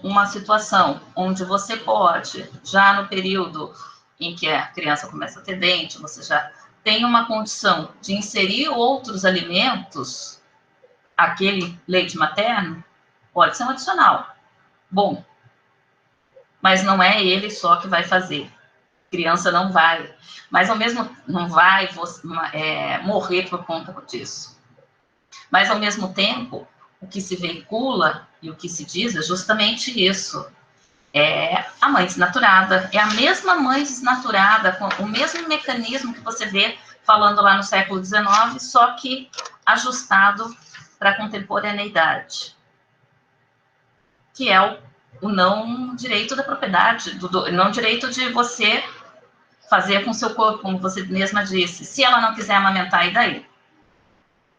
uma situação onde você pode, já no período em que a criança começa a ter dente, você já tem uma condição de inserir outros alimentos, aquele leite materno pode ser um adicional. Bom, mas não é ele só que vai fazer. A criança não vai, mas ao mesmo não vai morrer por conta disso. Mas ao mesmo tempo, o que se veicula e o que se diz é justamente isso. É a mãe desnaturada, é a mesma mãe desnaturada, com o mesmo mecanismo que você vê falando lá no século XIX, só que ajustado para a contemporaneidade, que é o não direito da propriedade, não direito de você fazer com o seu corpo, como você mesma disse. Se ela não quiser amamentar, e daí?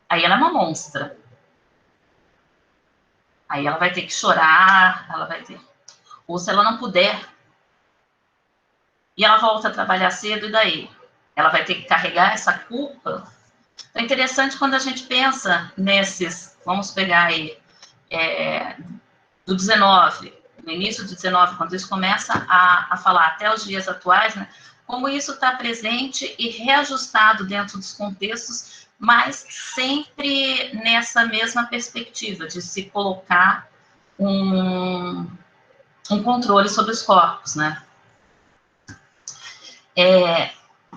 Aí ela é uma monstra. Aí ela vai ter que chorar, ela vai ter... Ou se ela não puder, e ela volta a trabalhar cedo, e daí? Ela vai ter que carregar essa culpa. É interessante quando a gente pensa nesses, vamos pegar aí, do 19, no início do 19, quando isso começa a falar até os dias atuais, né, como isso está presente e reajustado dentro dos contextos, mas sempre nessa mesma perspectiva de se colocar um controle sobre os corpos, né?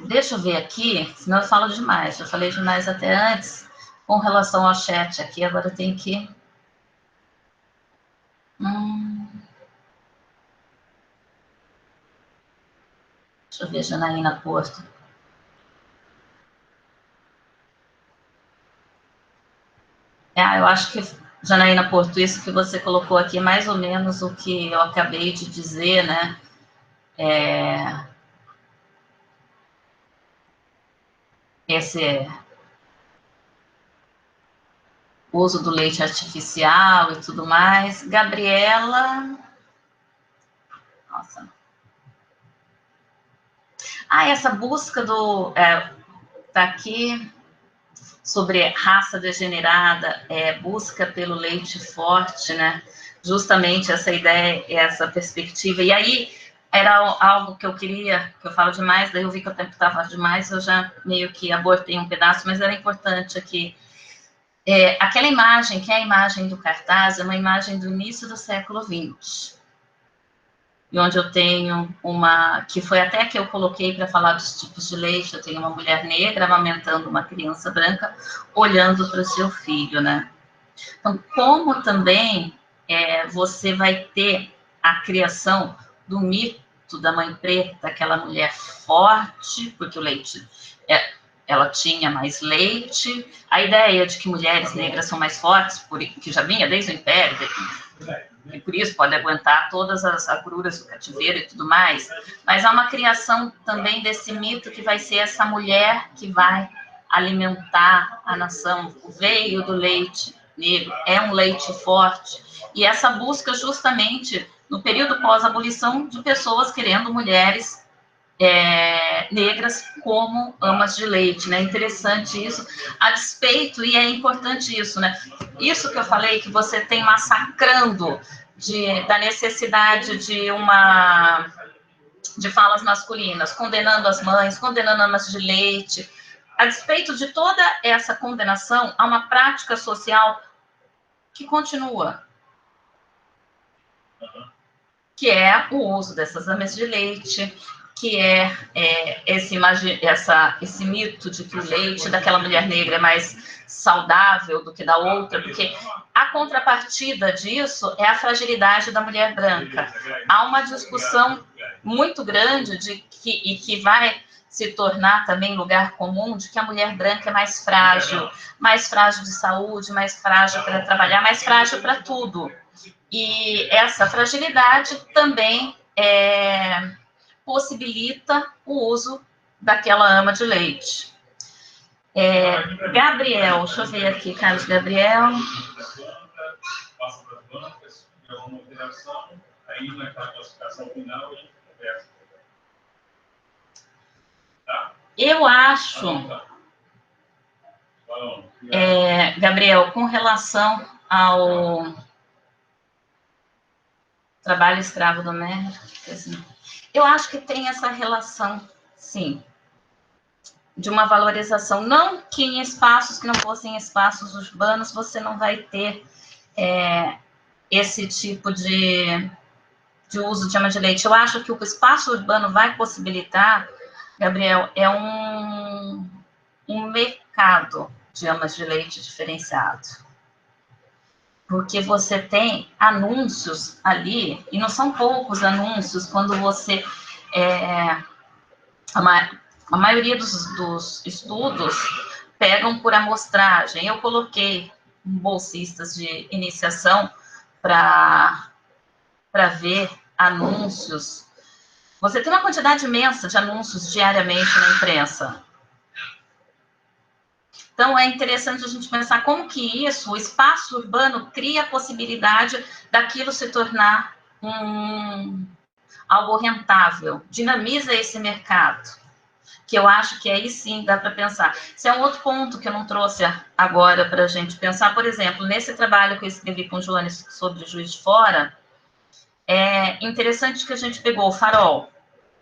Deixa eu ver aqui, senão eu falo demais, eu falei demais até antes, com relação ao chat aqui, agora eu tenho que... Deixa eu ver, Janaína Porto. Eu acho que, Janaína Porto, isso que você colocou aqui, mais ou menos o que eu acabei de dizer, né? Esse uso do leite artificial e tudo mais. Gabriela... Nossa. Essa busca do... tá aqui... sobre raça degenerada, busca pelo leite forte, né? Justamente essa ideia, essa perspectiva. E aí, era algo que eu queria, que eu falo demais, daí eu vi que o tempo estava demais, eu já meio que abortei um pedaço, mas era importante aqui. Aquela imagem, que é a imagem do cartaz, é uma imagem do início do século XX. E onde eu tenho que foi até que eu coloquei para falar dos tipos de leite, eu tenho uma mulher negra amamentando uma criança branca, olhando para o seu filho, né? Então, como também você vai ter a criação do mito da mãe preta, aquela mulher forte, porque o leite, ela tinha mais leite, a ideia de que mulheres negras são mais fortes, que já vinha desde o Império, e por isso pode aguentar todas as agruras do cativeiro e tudo mais, mas há uma criação também desse mito que vai ser essa mulher que vai alimentar a nação, veio do leite negro, é um leite forte, e essa busca justamente no período pós-abolição de pessoas querendo mulheres negras como amas de leite, né? Interessante isso, a despeito, e é importante isso, né? Isso que eu falei, que você tem massacrando da necessidade de falas masculinas, condenando as mães, condenando amas de leite. A despeito de toda essa condenação, há uma prática social que continua, que é o uso dessas amas de leite, que esse mito de que o leite daquela mulher negra é mais saudável do que da outra, porque a contrapartida disso é a fragilidade da mulher branca. Há uma discussão muito grande que vai se tornar também lugar comum de que a mulher branca é mais frágil de saúde, mais frágil para trabalhar, mais frágil para tudo. E essa fragilidade também possibilita o uso daquela ama de leite. Gabriel, deixa eu ver aqui, Carlos Gabriel. Passa para as bancas, é uma alteração, aí naquela classificação final a gente conversa. Tá? Eu acho, Gabriel, com relação ao trabalho escravo doméstico, assim, eu acho que tem essa relação, sim, de uma valorização, não que em espaços que não fossem espaços urbanos você não vai ter esse tipo de uso de ama de leite. Eu acho que o espaço urbano vai possibilitar, Gabriel, um mercado de amas de leite diferenciado. Porque você tem anúncios ali, e não são poucos anúncios, quando você... a maioria dos estudos pegam por amostragem. Eu coloquei bolsistas de iniciação para ver anúncios. Você tem uma quantidade imensa de anúncios diariamente na imprensa. Então, é interessante a gente pensar como que isso, o espaço urbano, cria a possibilidade daquilo se tornar algo rentável, dinamiza esse mercado, que eu acho que aí sim dá para pensar. Esse é um outro ponto que eu não trouxe agora para a gente pensar. Por exemplo, nesse trabalho que eu escrevi com o Joanes sobre Juiz de Fora, é interessante que a gente pegou o Farol,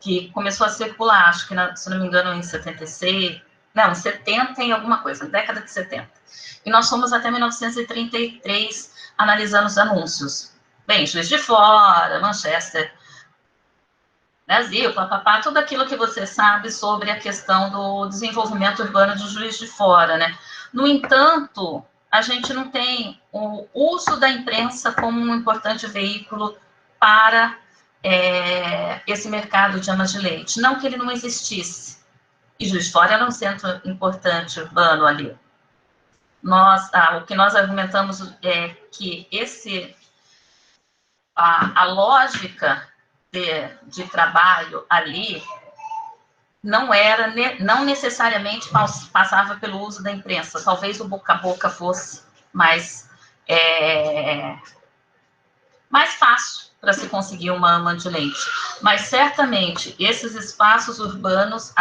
que começou a circular, acho que, se não me engano, em 76, não, 70 em alguma coisa, década de 70. E nós fomos até 1933 analisando os anúncios. Bem, Juiz de Fora, Manchester, Brasil, papapá, tudo aquilo que você sabe sobre a questão do desenvolvimento urbano de Juiz de Fora, né? No entanto, a gente não tem o uso da imprensa como um importante veículo para esse mercado de amas de leite. Não que ele não existisse. E Juiz de Fora era um centro importante urbano ali. O que nós argumentamos é que a lógica de trabalho ali não necessariamente passava pelo uso da imprensa. Talvez o boca a boca fosse mais fácil para se conseguir uma ama de leite. Mas, certamente, esses espaços urbanos,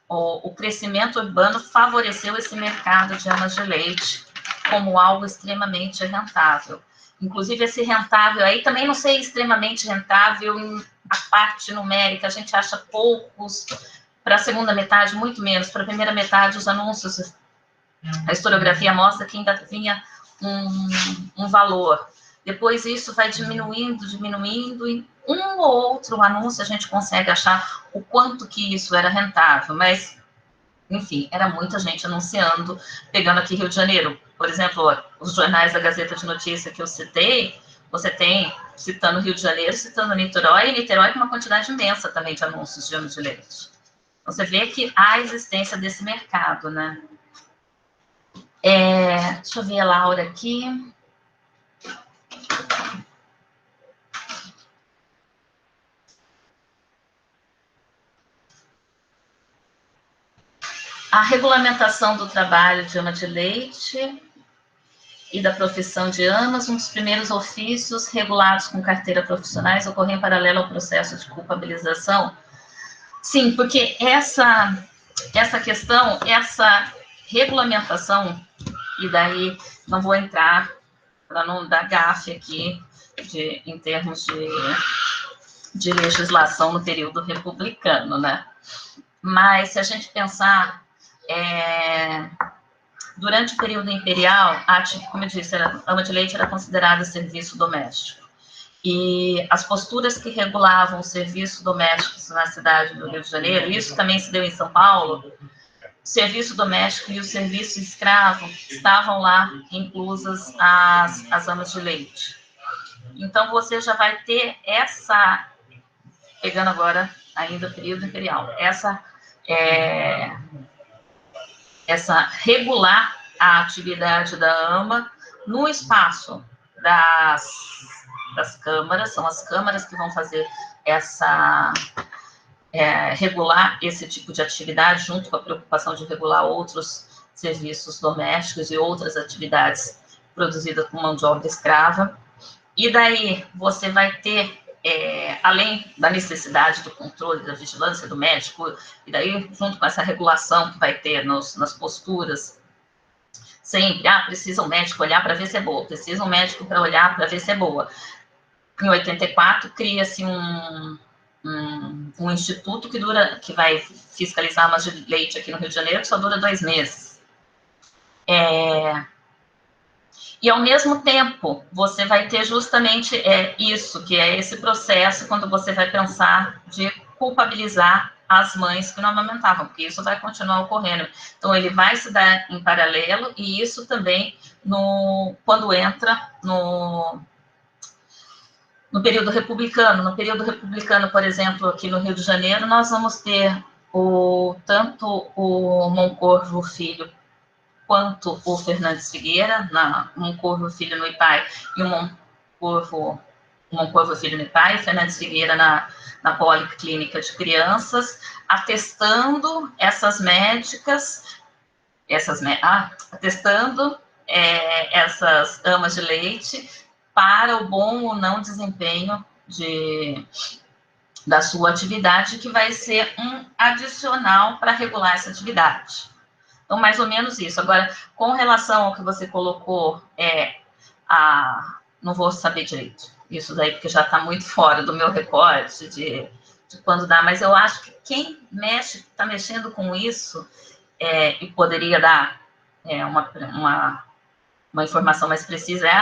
o crescimento urbano favoreceu esse mercado de amas de leite como algo extremamente rentável. Inclusive, esse rentável aí, também não sei extremamente rentável em a parte numérica, a gente acha poucos, para a segunda metade, muito menos, para a primeira metade, os anúncios, a historiografia mostra que ainda vinha um valor. Depois isso vai diminuindo, e um ou outro anúncio a gente consegue achar o quanto que isso era rentável, mas, enfim, era muita gente anunciando, pegando aqui Rio de Janeiro. Por exemplo, os jornais da Gazeta de Notícia que eu citei, você tem, citando Rio de Janeiro, citando Niterói, e Niterói com uma quantidade imensa também de anúncios de anos de leite. Você vê que há a existência desse mercado, né? Deixa eu ver a Laura aqui. A regulamentação do trabalho de ama de leite e da profissão de amas, um dos primeiros ofícios regulados com carteira profissionais, ocorreu em paralelo ao processo de culpabilização. Sim, porque essa questão, essa regulamentação, e daí não vou entrar para não dar gafe aqui em termos de legislação no período republicano, né? Mas se a gente pensar durante o período imperial, como eu disse, a ama de leite era considerada serviço doméstico. E as posturas que regulavam o serviço doméstico na cidade do Rio de Janeiro, isso também se deu em São Paulo, o serviço doméstico e o serviço escravo estavam lá inclusas as amas de leite. Então, você já vai ter pegando agora ainda o período imperial, essa regular a atividade da ama no espaço das câmaras, são as câmaras que vão fazer regular esse tipo de atividade, junto com a preocupação de regular outros serviços domésticos e outras atividades produzidas com mão de obra escrava. E daí você vai ter, além da necessidade do controle, da vigilância do médico, e daí junto com essa regulação que vai ter nas posturas, sempre, precisa um médico olhar para ver se é boa, precisa um médico para olhar para ver se é boa. Em 84, cria-se um instituto que vai fiscalizar amas de leite aqui no Rio de Janeiro, que só dura 2 meses. E, ao mesmo tempo, você vai ter justamente isso, que é esse processo, quando você vai pensar de culpabilizar as mães que não amamentavam, porque isso vai continuar ocorrendo. Então, ele vai se dar em paralelo, e isso também, quando entra no período republicano. No período republicano, por exemplo, aqui no Rio de Janeiro, nós vamos ter tanto o Moncorvo Filho quanto o Fernandes Figueira, Moncorvo Filho no IPAI e o Moncorvo Filho no IPAI, e Fernandes Figueira na Policlínica de Crianças, atestando essas médicas, atestando essas amas de leite para o bom ou não desempenho da sua atividade, que vai ser um adicional para regular essa atividade. Então, mais ou menos isso. Agora, com relação ao que você colocou, não vou saber direito isso daí, porque já está muito fora do meu recorte de quando dá, mas eu acho que quem está mexendo com isso, e poderia dar uma informação mais precisa, é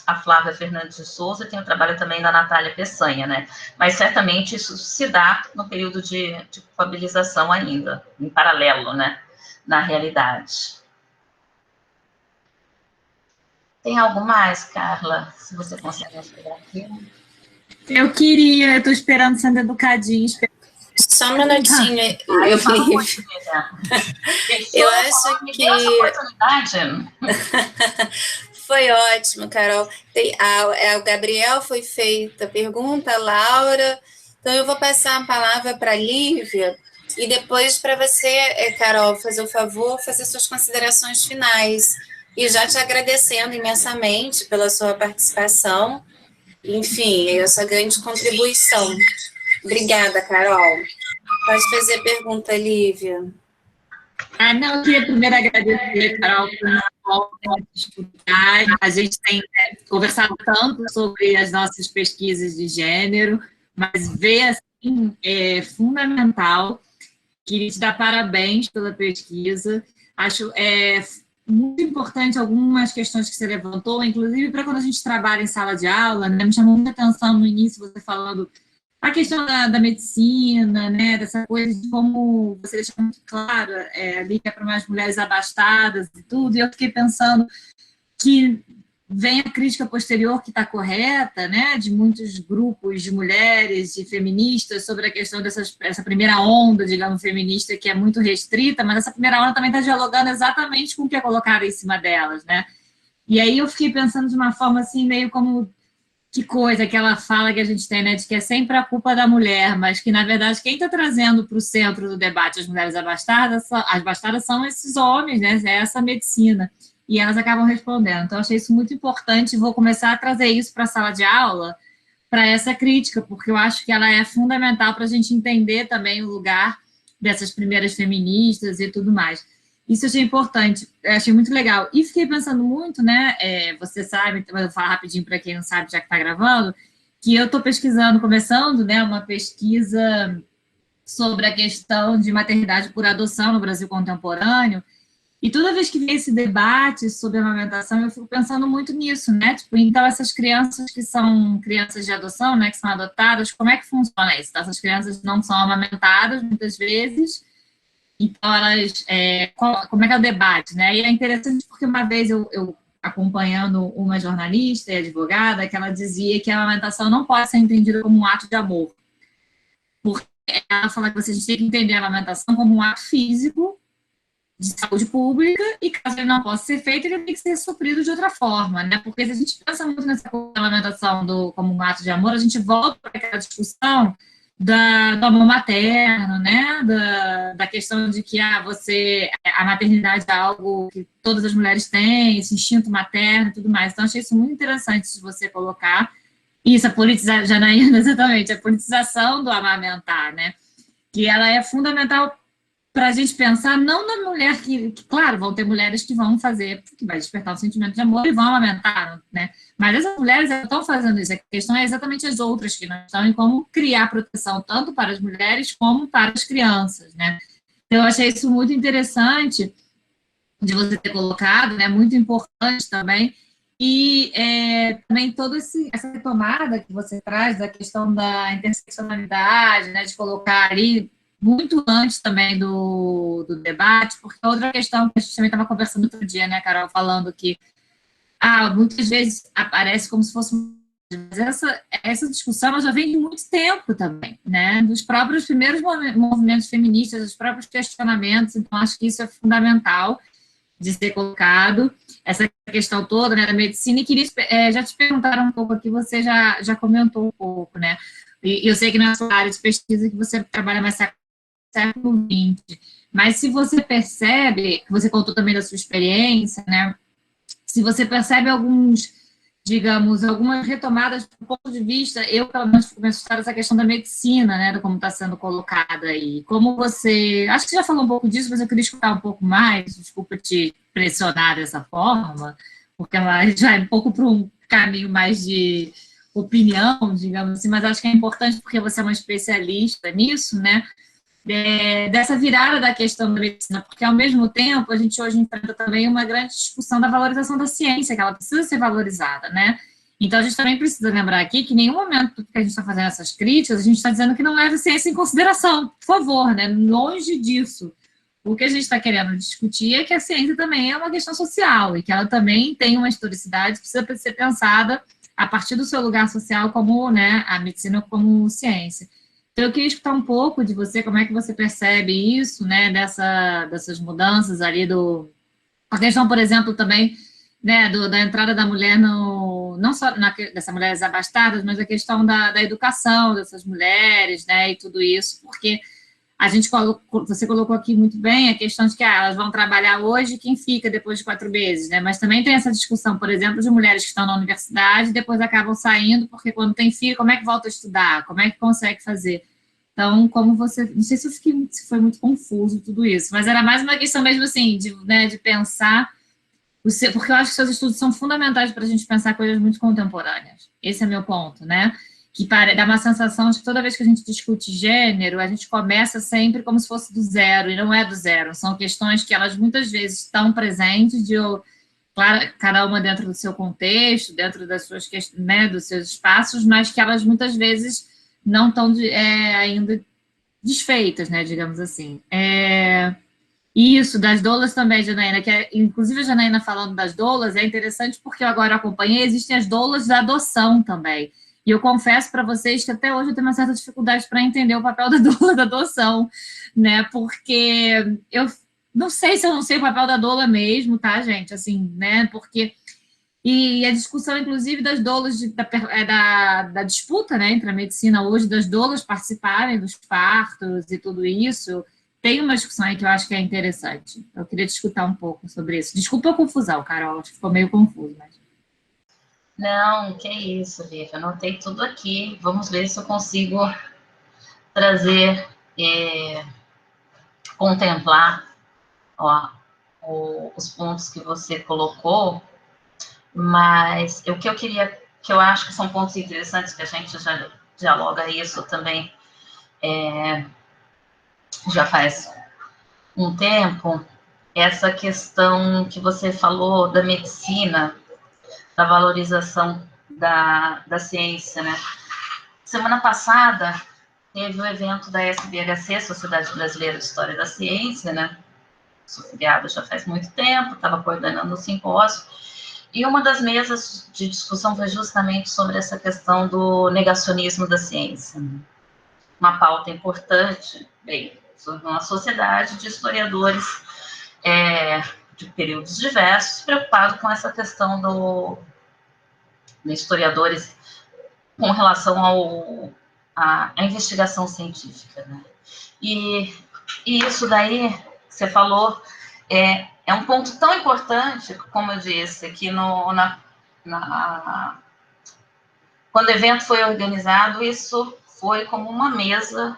a Flávia Fernandes de Souza, e tem o trabalho também da Natália Peçanha, né? Mas certamente isso se dá no período de culpabilização ainda, em paralelo, né? Na realidade. Tem algo mais, Carla? Se você consegue esperar aqui. Eu estou esperando sendo educadinha. Só um minutinho. Eu acho que foi ótimo, Carol. O Gabriel foi feita a pergunta, a Laura. Então, eu vou passar a palavra para a Lívia e depois para você, Carol, fazer o favor, fazer suas considerações finais. E já te agradecendo imensamente pela sua participação. Enfim, essa grande contribuição. Obrigada, Carol. Pode fazer a pergunta, Lívia. Não, eu queria primeiro agradecer, Carol, por escutar. A gente tem conversado tanto sobre as nossas pesquisas de gênero, mas ver, assim, é fundamental. Queria te dar parabéns pela pesquisa. Acho muito importante algumas questões que você levantou, inclusive para quando a gente trabalha em sala de aula, né? Me chamou muita atenção no início você falando a questão da medicina, né, dessa coisa de como você deixou muito claro ali que é para umas mulheres abastadas e tudo, e eu fiquei pensando que vem a crítica posterior que está correta, né, de muitos grupos de mulheres, de feministas, sobre a questão dessa primeira onda, digamos, feminista, que é muito restrita, mas essa primeira onda também está dialogando exatamente com o que é colocado em cima delas, né. E aí eu fiquei pensando de uma forma assim, meio como... Que coisa, aquela fala que a gente tem, né, de que é sempre a culpa da mulher, mas que, na verdade, quem está trazendo para o centro do debate as mulheres abastadas são esses homens, né, é essa medicina, e elas acabam respondendo. Então, eu achei isso muito importante, e vou começar a trazer isso para a sala de aula, para essa crítica, porque eu acho que ela é fundamental para a gente entender também o lugar dessas primeiras feministas e tudo mais. Isso eu achei importante, eu achei muito legal. E fiquei pensando muito, né, você sabe, eu vou falar rapidinho para quem não sabe, já que está gravando, que eu estou pesquisando, começando, né, uma pesquisa sobre a questão de maternidade por adoção no Brasil contemporâneo, e toda vez que vem esse debate sobre amamentação, eu fico pensando muito nisso, né, tipo, então essas crianças que são crianças de adoção, né, que são adotadas, como é que funciona isso? Essas crianças não são amamentadas, muitas vezes. Então, elas, como é que é o debate, né? E é interessante porque uma vez eu acompanhando uma jornalista e advogada, que ela dizia que a amamentação não pode ser entendida como um ato de amor. Porque ela fala que a gente tem que entender a amamentação como um ato físico de saúde pública, e caso ele não possa ser feito, ele tem que ser suprido de outra forma, né? Porque se a gente pensa muito nessa amamentação como um ato de amor, a gente volta para aquela discussão do amor materno, né? Da questão de que a maternidade é algo que todas as mulheres têm, esse instinto materno e tudo mais. Então, achei isso muito interessante de você colocar. Isso, Janaína, exatamente, a politização do amamentar, né? Que ela é fundamental para a gente pensar, não na mulher claro, vão ter mulheres que vão fazer, que vai despertar um sentimento de amor e vão amamentar, né? Mas essas mulheres estão fazendo isso. A questão é exatamente as outras que não estão, em como criar proteção tanto para as mulheres como para as crianças, né? Então, eu achei isso muito interessante de você ter colocado, né? Muito importante também. E também toda essa retomada que você traz da questão da interseccionalidade, né? De colocar ali muito antes também do debate, porque outra questão que a gente também estava conversando outro dia, né, Carol, falando que muitas vezes aparece como se fosse... Mas essa discussão ela já vem de muito tempo também, né, dos próprios primeiros movimentos feministas, dos próprios questionamentos, então acho que isso é fundamental de ser colocado, essa questão toda, né, da medicina, e queria, já te perguntaram um pouco aqui, você já comentou um pouco, né, e eu sei que na sua área de pesquisa que você trabalha mais século XX, mas se você percebe, você contou também da sua experiência, né, se você percebe algumas retomadas do ponto de vista, eu pelo menos fico me assustada essa questão da medicina, né, de como está sendo colocada aí, como você, acho que você já falou um pouco disso, mas eu queria escutar um pouco mais, desculpa te pressionar dessa forma, porque ela já é um pouco para um caminho mais de opinião, digamos assim, mas acho que é importante porque você é uma especialista nisso, né, dessa virada da questão da medicina, porque, ao mesmo tempo, a gente hoje enfrenta também uma grande discussão da valorização da ciência, que ela precisa ser valorizada, né? Então, a gente também precisa lembrar aqui que, em nenhum momento que a gente está fazendo essas críticas, a gente está dizendo que não leva a ciência em consideração, por favor, né? Longe disso. O que a gente está querendo discutir é que a ciência também é uma questão social, e que ela também tem uma historicidade que precisa ser pensada a partir do seu lugar social como, né, a medicina como ciência. Então, eu queria escutar um pouco de você, como é que você percebe isso, né, dessas mudanças ali a questão, por exemplo, também, né, da entrada da mulher não só dessas mulheres abastadas, mas a questão da educação dessas mulheres, né, e tudo isso, porque você colocou aqui muito bem a questão de que elas vão trabalhar hoje, quem fica depois de 4 meses, né? Mas também tem essa discussão, por exemplo, de mulheres que estão na universidade e depois acabam saindo, porque quando tem filho, como é que volta a estudar? Como é que consegue fazer? Então, como você... Não sei se foi muito confuso tudo isso, mas era mais uma questão mesmo assim, de pensar... Porque eu acho que seus estudos são fundamentais para a gente pensar coisas muito contemporâneas. Esse é meu ponto, né? Que dá uma sensação de que toda vez que a gente discute gênero, a gente começa sempre como se fosse do zero, e não é do zero. São questões que elas muitas vezes estão presentes, claro, cada uma dentro do seu contexto, dentro das suas questões, né, dos seus espaços, mas que elas muitas vezes não estão ainda desfeitas, né, digamos assim. Isso, das doulas também, Janaína, inclusive a Janaína falando das doulas, é interessante porque eu agora acompanhei, existem as doulas da adoção também. E eu confesso para vocês que até hoje eu tenho uma certa dificuldade para entender o papel da doula da adoção, né? Porque eu não sei se eu não sei o papel da doula mesmo, tá, gente? Assim, né? Porque... E a discussão, inclusive, das doulas, da disputa, né, entre a medicina hoje, das doulas participarem dos partos e tudo isso, tem uma discussão aí que eu acho que é interessante. Eu queria te escutar um pouco sobre isso. Desculpa a confusão, Carol, acho que ficou meio confuso, mas... Não, que isso, Vivi, anotei tudo aqui. Vamos ver se eu consigo trazer, contemplar, os pontos que você colocou, mas o que eu queria, que eu acho que são pontos interessantes, que a gente já dialoga isso também, já faz um tempo, essa questão que você falou da medicina, da valorização da ciência, né? Semana passada, teve o evento da SBHC, Sociedade Brasileira de História da Ciência, né? Sou filiada já faz muito tempo, estava coordenando o simpósio, e uma das mesas de discussão foi justamente sobre essa questão do negacionismo da ciência. Uma pauta importante, bem, sobre uma sociedade de historiadores de períodos diversos, preocupado com essa questão de historiadores com relação à investigação científica, né? E isso daí, que você falou, é um ponto tão importante, como eu disse, que quando o evento foi organizado, isso foi como uma mesa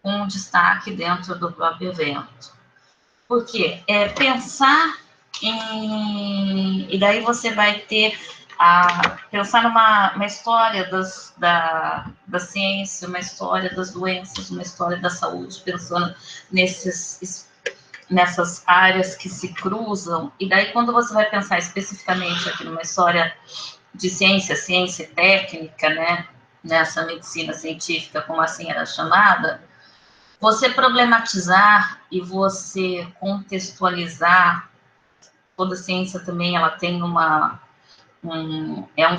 com destaque dentro do próprio evento. Porque pensar e daí você vai ter pensar numa história da ciência, uma história das doenças, uma história da saúde, pensando nessas áreas que se cruzam. E daí, quando você vai pensar especificamente aqui numa história de ciência técnica, né, nessa medicina científica, como assim era chamada, você problematizar e você contextualizar, toda ciência também, ela tem um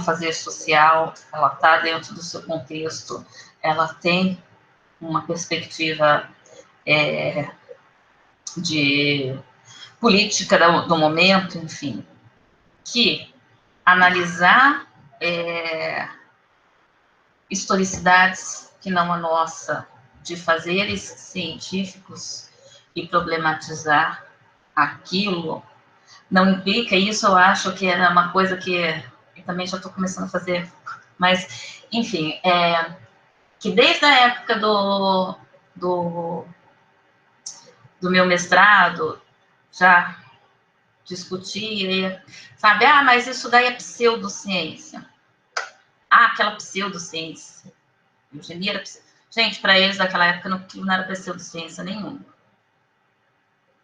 fazer social, ela está dentro do seu contexto, ela tem uma perspectiva de política do momento, enfim, que analisar historicidades que não a nossa, de fazeres científicos e problematizar aquilo, não implica, isso eu acho que era uma coisa que eu também já estou começando a fazer, mas, enfim, que desde a época do meu mestrado, já discutia, sabe, mas isso daí é pseudociência. Aquela pseudociência. Eugenia era gente, para eles naquela época não era pseudociência nenhuma.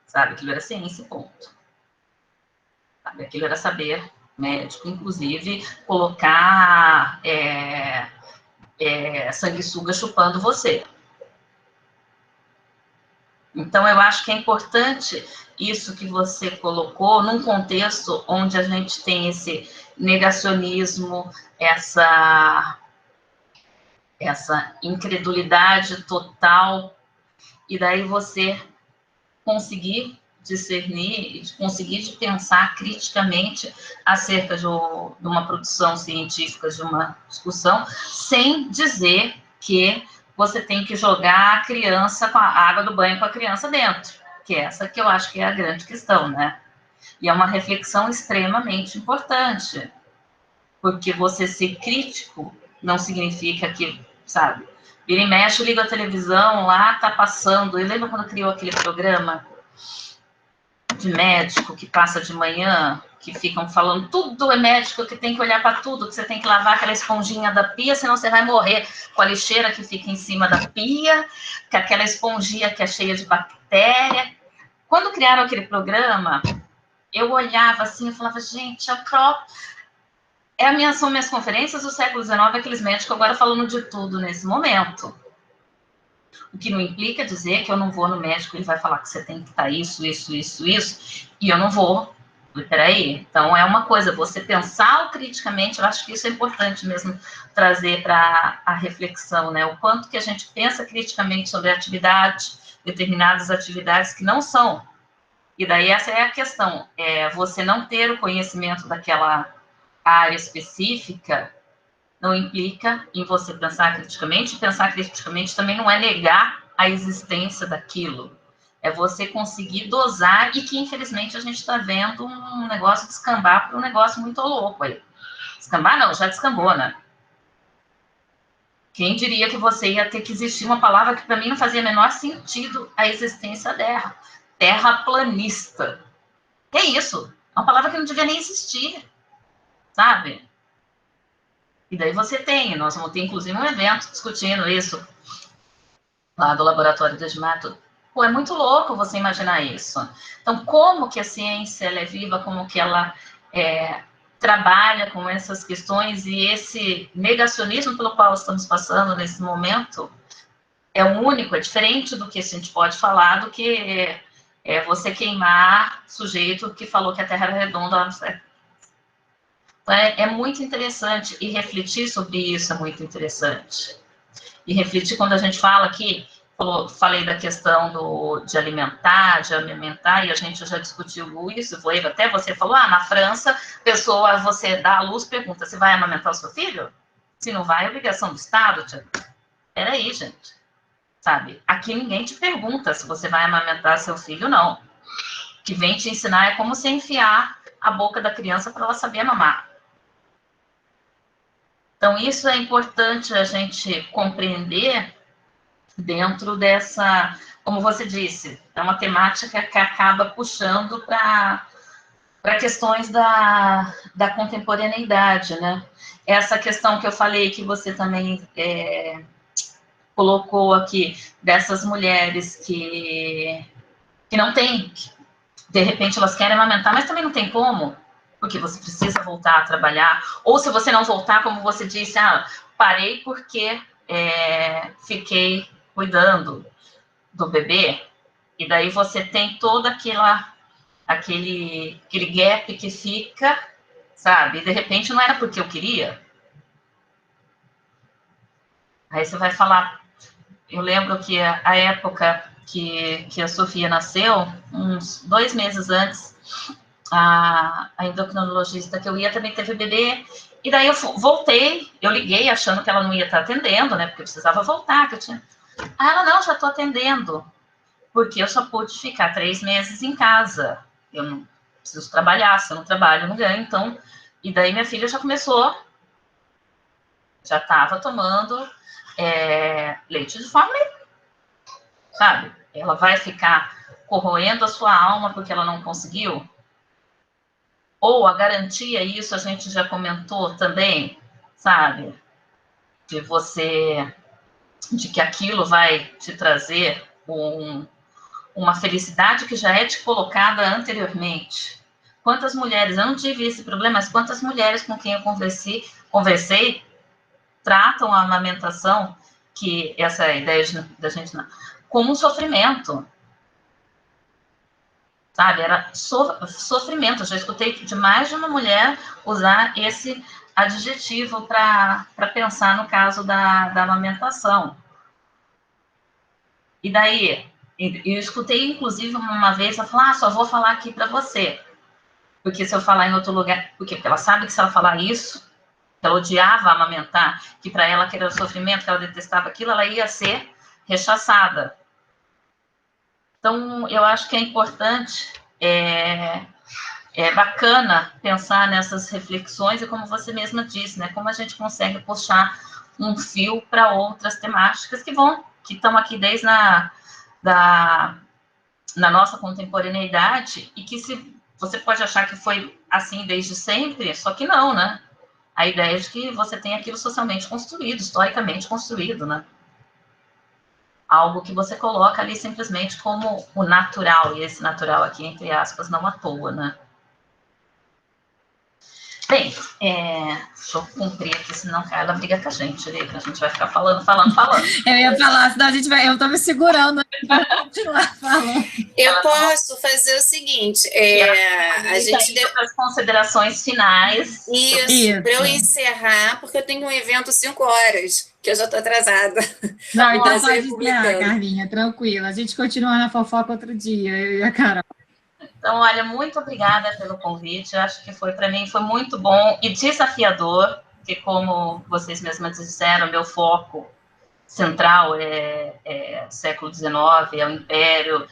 Sabe, aquilo era ciência, ponto. Sabe, aquilo era saber médico, inclusive colocar sanguessuga chupando você. Então, eu acho que é importante isso que você colocou num contexto onde a gente tem esse negacionismo, essa incredulidade total, e daí você conseguir discernir e conseguir pensar criticamente acerca de uma produção científica, de uma discussão, sem dizer que você tem que jogar a criança com a água do banho com a criança dentro, que é essa que eu acho que é a grande questão, né? E é uma reflexão extremamente importante, porque você ser crítico não significa que, sabe, vira e mexe, liga a televisão, lá tá passando, eu lembro quando criou aquele programa de médico que passa de manhã, que ficam falando, tudo é médico, que tem que olhar para tudo, que você tem que lavar aquela esponjinha da pia, senão você vai morrer com a lixeira que fica em cima da pia, com aquela esponjinha que é cheia de bactéria. Quando criaram aquele programa, eu olhava assim e falava, gente, são minhas conferências do século XIX, aqueles médicos agora falando de tudo nesse momento. O que não implica dizer que eu não vou no médico, ele vai falar que você tem que estar isso, e eu não vou. Peraí, então é uma coisa, você pensar criticamente, eu acho que isso é importante mesmo trazer para a reflexão, né? O quanto que a gente pensa criticamente sobre determinadas atividades que não são. E daí essa é a questão, você não ter o conhecimento daquela área específica não implica em você pensar criticamente. Pensar criticamente também não é negar a existência daquilo. É você conseguir dosar, e que, infelizmente, a gente está vendo um negócio descambar para um negócio muito louco aí. Descambar não, já descambou, né? Quem diria que você ia ter que existir uma palavra que, para mim, não fazia o menor sentido a existência dela. Terraplanista. Que é isso? É uma palavra que não devia nem existir, sabe? E daí nós vamos ter, inclusive, um evento discutindo isso, lá do Laboratório do Edmar. Pô, é muito louco você imaginar isso. Então, como que a ciência ela é viva, como que ela trabalha com essas questões, e esse negacionismo pelo qual estamos passando nesse momento é único, é diferente do que a gente pode falar, do que você queimar sujeito que falou que a Terra era redonda lá no século. É muito interessante, e refletir sobre isso é muito interessante. E refletir quando a gente fala que falei da questão de alimentar, de amamentar, e a gente já discutiu isso, até você falou, na França, você dá à luz, pergunta, você vai amamentar o seu filho? Se não vai, é obrigação do Estado. Peraí, gente, sabe? Aqui ninguém te pergunta se você vai amamentar seu filho, não. O que vem te ensinar é como você enfiar a boca da criança para ela saber mamar. Então, isso é importante a gente compreender dentro dessa, como você disse, é uma temática que acaba puxando para questões da contemporaneidade, né? Essa questão que eu falei, que você também colocou aqui, dessas mulheres que não têm, de repente elas querem amamentar, mas também não tem como, porque você precisa voltar a trabalhar, ou se você não voltar, como você disse, parei porque fiquei cuidando do bebê, e daí você tem todo aquele gap que fica, sabe? E de repente não era porque eu queria. Aí você vai falar, eu lembro que a época que a Sofia nasceu, uns 2 meses antes, a endocrinologista que eu ia também teve bebê, e daí eu voltei, eu liguei achando que ela não ia estar atendendo, né, porque eu precisava voltar, que eu tinha... ela, não, já estou atendendo, porque eu só pude ficar 3 meses em casa, eu não preciso trabalhar, se eu não trabalho, eu não ganho, então... E daí minha filha já começou, já estava tomando leite de fórmula, sabe? Ela vai ficar corroendo a sua alma porque ela não conseguiu? Ou a garantia, isso a gente já comentou também, sabe? De que aquilo vai te trazer uma felicidade que já é te colocada anteriormente. Quantas mulheres, eu não tive esse problema, mas quantas mulheres com quem eu conversei tratam a amamentação, que essa ideia da gente como um sofrimento, sabe? Era sofrimento. Eu já escutei de mais de uma mulher usar esse adjetivo para pensar no caso da amamentação. E daí, eu escutei, inclusive, uma vez, ela falou, só vou falar aqui para você, porque se eu falar em outro lugar, porque ela sabe que se ela falar isso, que ela odiava amamentar, que para ela que era sofrimento, que ela detestava aquilo, ela ia ser rechaçada. Então, eu acho que é importante, é bacana pensar nessas reflexões e como você mesma disse, né, como a gente consegue puxar um fio para outras temáticas que estão aqui desde na nossa contemporaneidade e que você pode achar que foi assim desde sempre, só que não, né? A ideia de que você tem aquilo socialmente construído, historicamente construído, né? Algo que você coloca ali simplesmente como o natural, e esse natural aqui, entre aspas, não à toa, né? Bem, deixa eu cumprir aqui, senão Carla briga com a gente vai ficar falando. Eu ia falar, senão eu estou me segurando para continuar falando. Eu posso fazer o seguinte, a gente deu as considerações finais. Isso. Para eu encerrar, porque eu tenho um evento 5 horas, que eu já estou atrasada. Não, então pode encerrar, Carlinha, tranquila. A gente continua na fofoca outro dia, eu e a Carol. Então, olha, muito obrigada pelo convite. Eu acho que para mim foi muito bom e desafiador, porque como vocês mesmas disseram, meu foco central é século XIX, é o Império,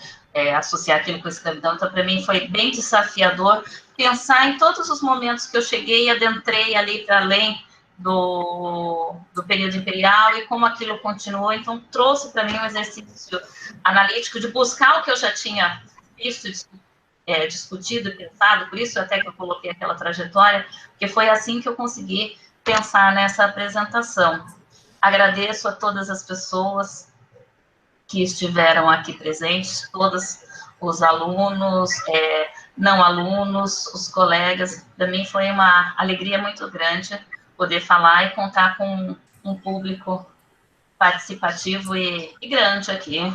associar aquilo com a escravidão. Então, para mim foi bem desafiador pensar em todos os momentos que eu cheguei e adentrei ali para além do período imperial e como aquilo continuou. Então, trouxe para mim um exercício analítico de buscar o que eu já tinha visto, discutido e pensado, por isso até que eu coloquei aquela trajetória, porque foi assim que eu consegui pensar nessa apresentação. Agradeço a todas as pessoas que estiveram aqui presentes, todos os alunos, não alunos, os colegas. Para mim foi uma alegria muito grande poder falar e contar com um público participativo e grande aqui,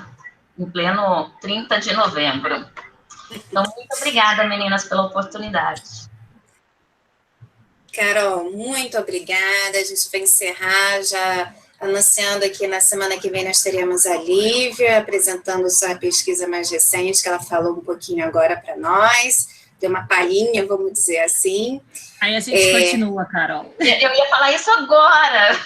em pleno 30 de novembro. Então, muito obrigada, meninas, pela oportunidade. Carol, muito obrigada. A gente vai encerrar, já anunciando aqui na semana que vem nós teremos a Lívia apresentando sua pesquisa mais recente, que ela falou um pouquinho agora para nós, deu uma palhinha, vamos dizer assim. Aí a gente continua, Carol. Eu ia falar isso agora.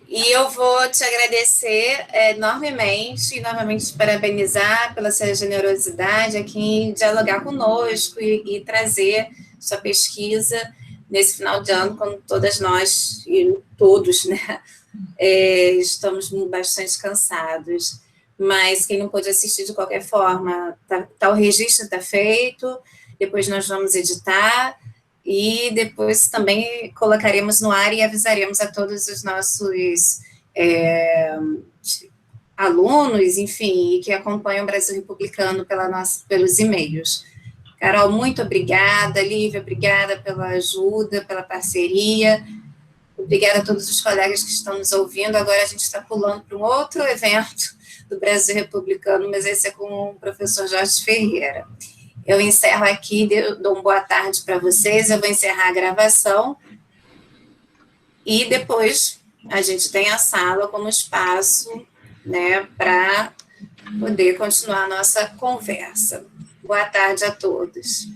E eu vou te agradecer enormemente e novamente te parabenizar pela sua generosidade aqui em dialogar conosco e trazer sua pesquisa nesse final de ano, quando todas nós, e todos, né, estamos bastante cansados. Mas quem não pôde assistir de qualquer forma, o registro está feito, depois nós vamos editar, e depois também colocaremos no ar e avisaremos a todos os nossos alunos, enfim, que acompanham o Brasil Republicano pelos e-mails. Carol, muito obrigada. Lívia, obrigada pela ajuda, pela parceria. Obrigada a todos os colegas que estão nos ouvindo. Agora a gente está pulando para um outro evento do Brasil Republicano, mas esse é com o professor Jorge Ferreira. Eu encerro aqui, dou uma boa tarde para vocês, eu vou encerrar a gravação e depois a gente tem a sala como espaço, né, para poder continuar a nossa conversa. Boa tarde a todos.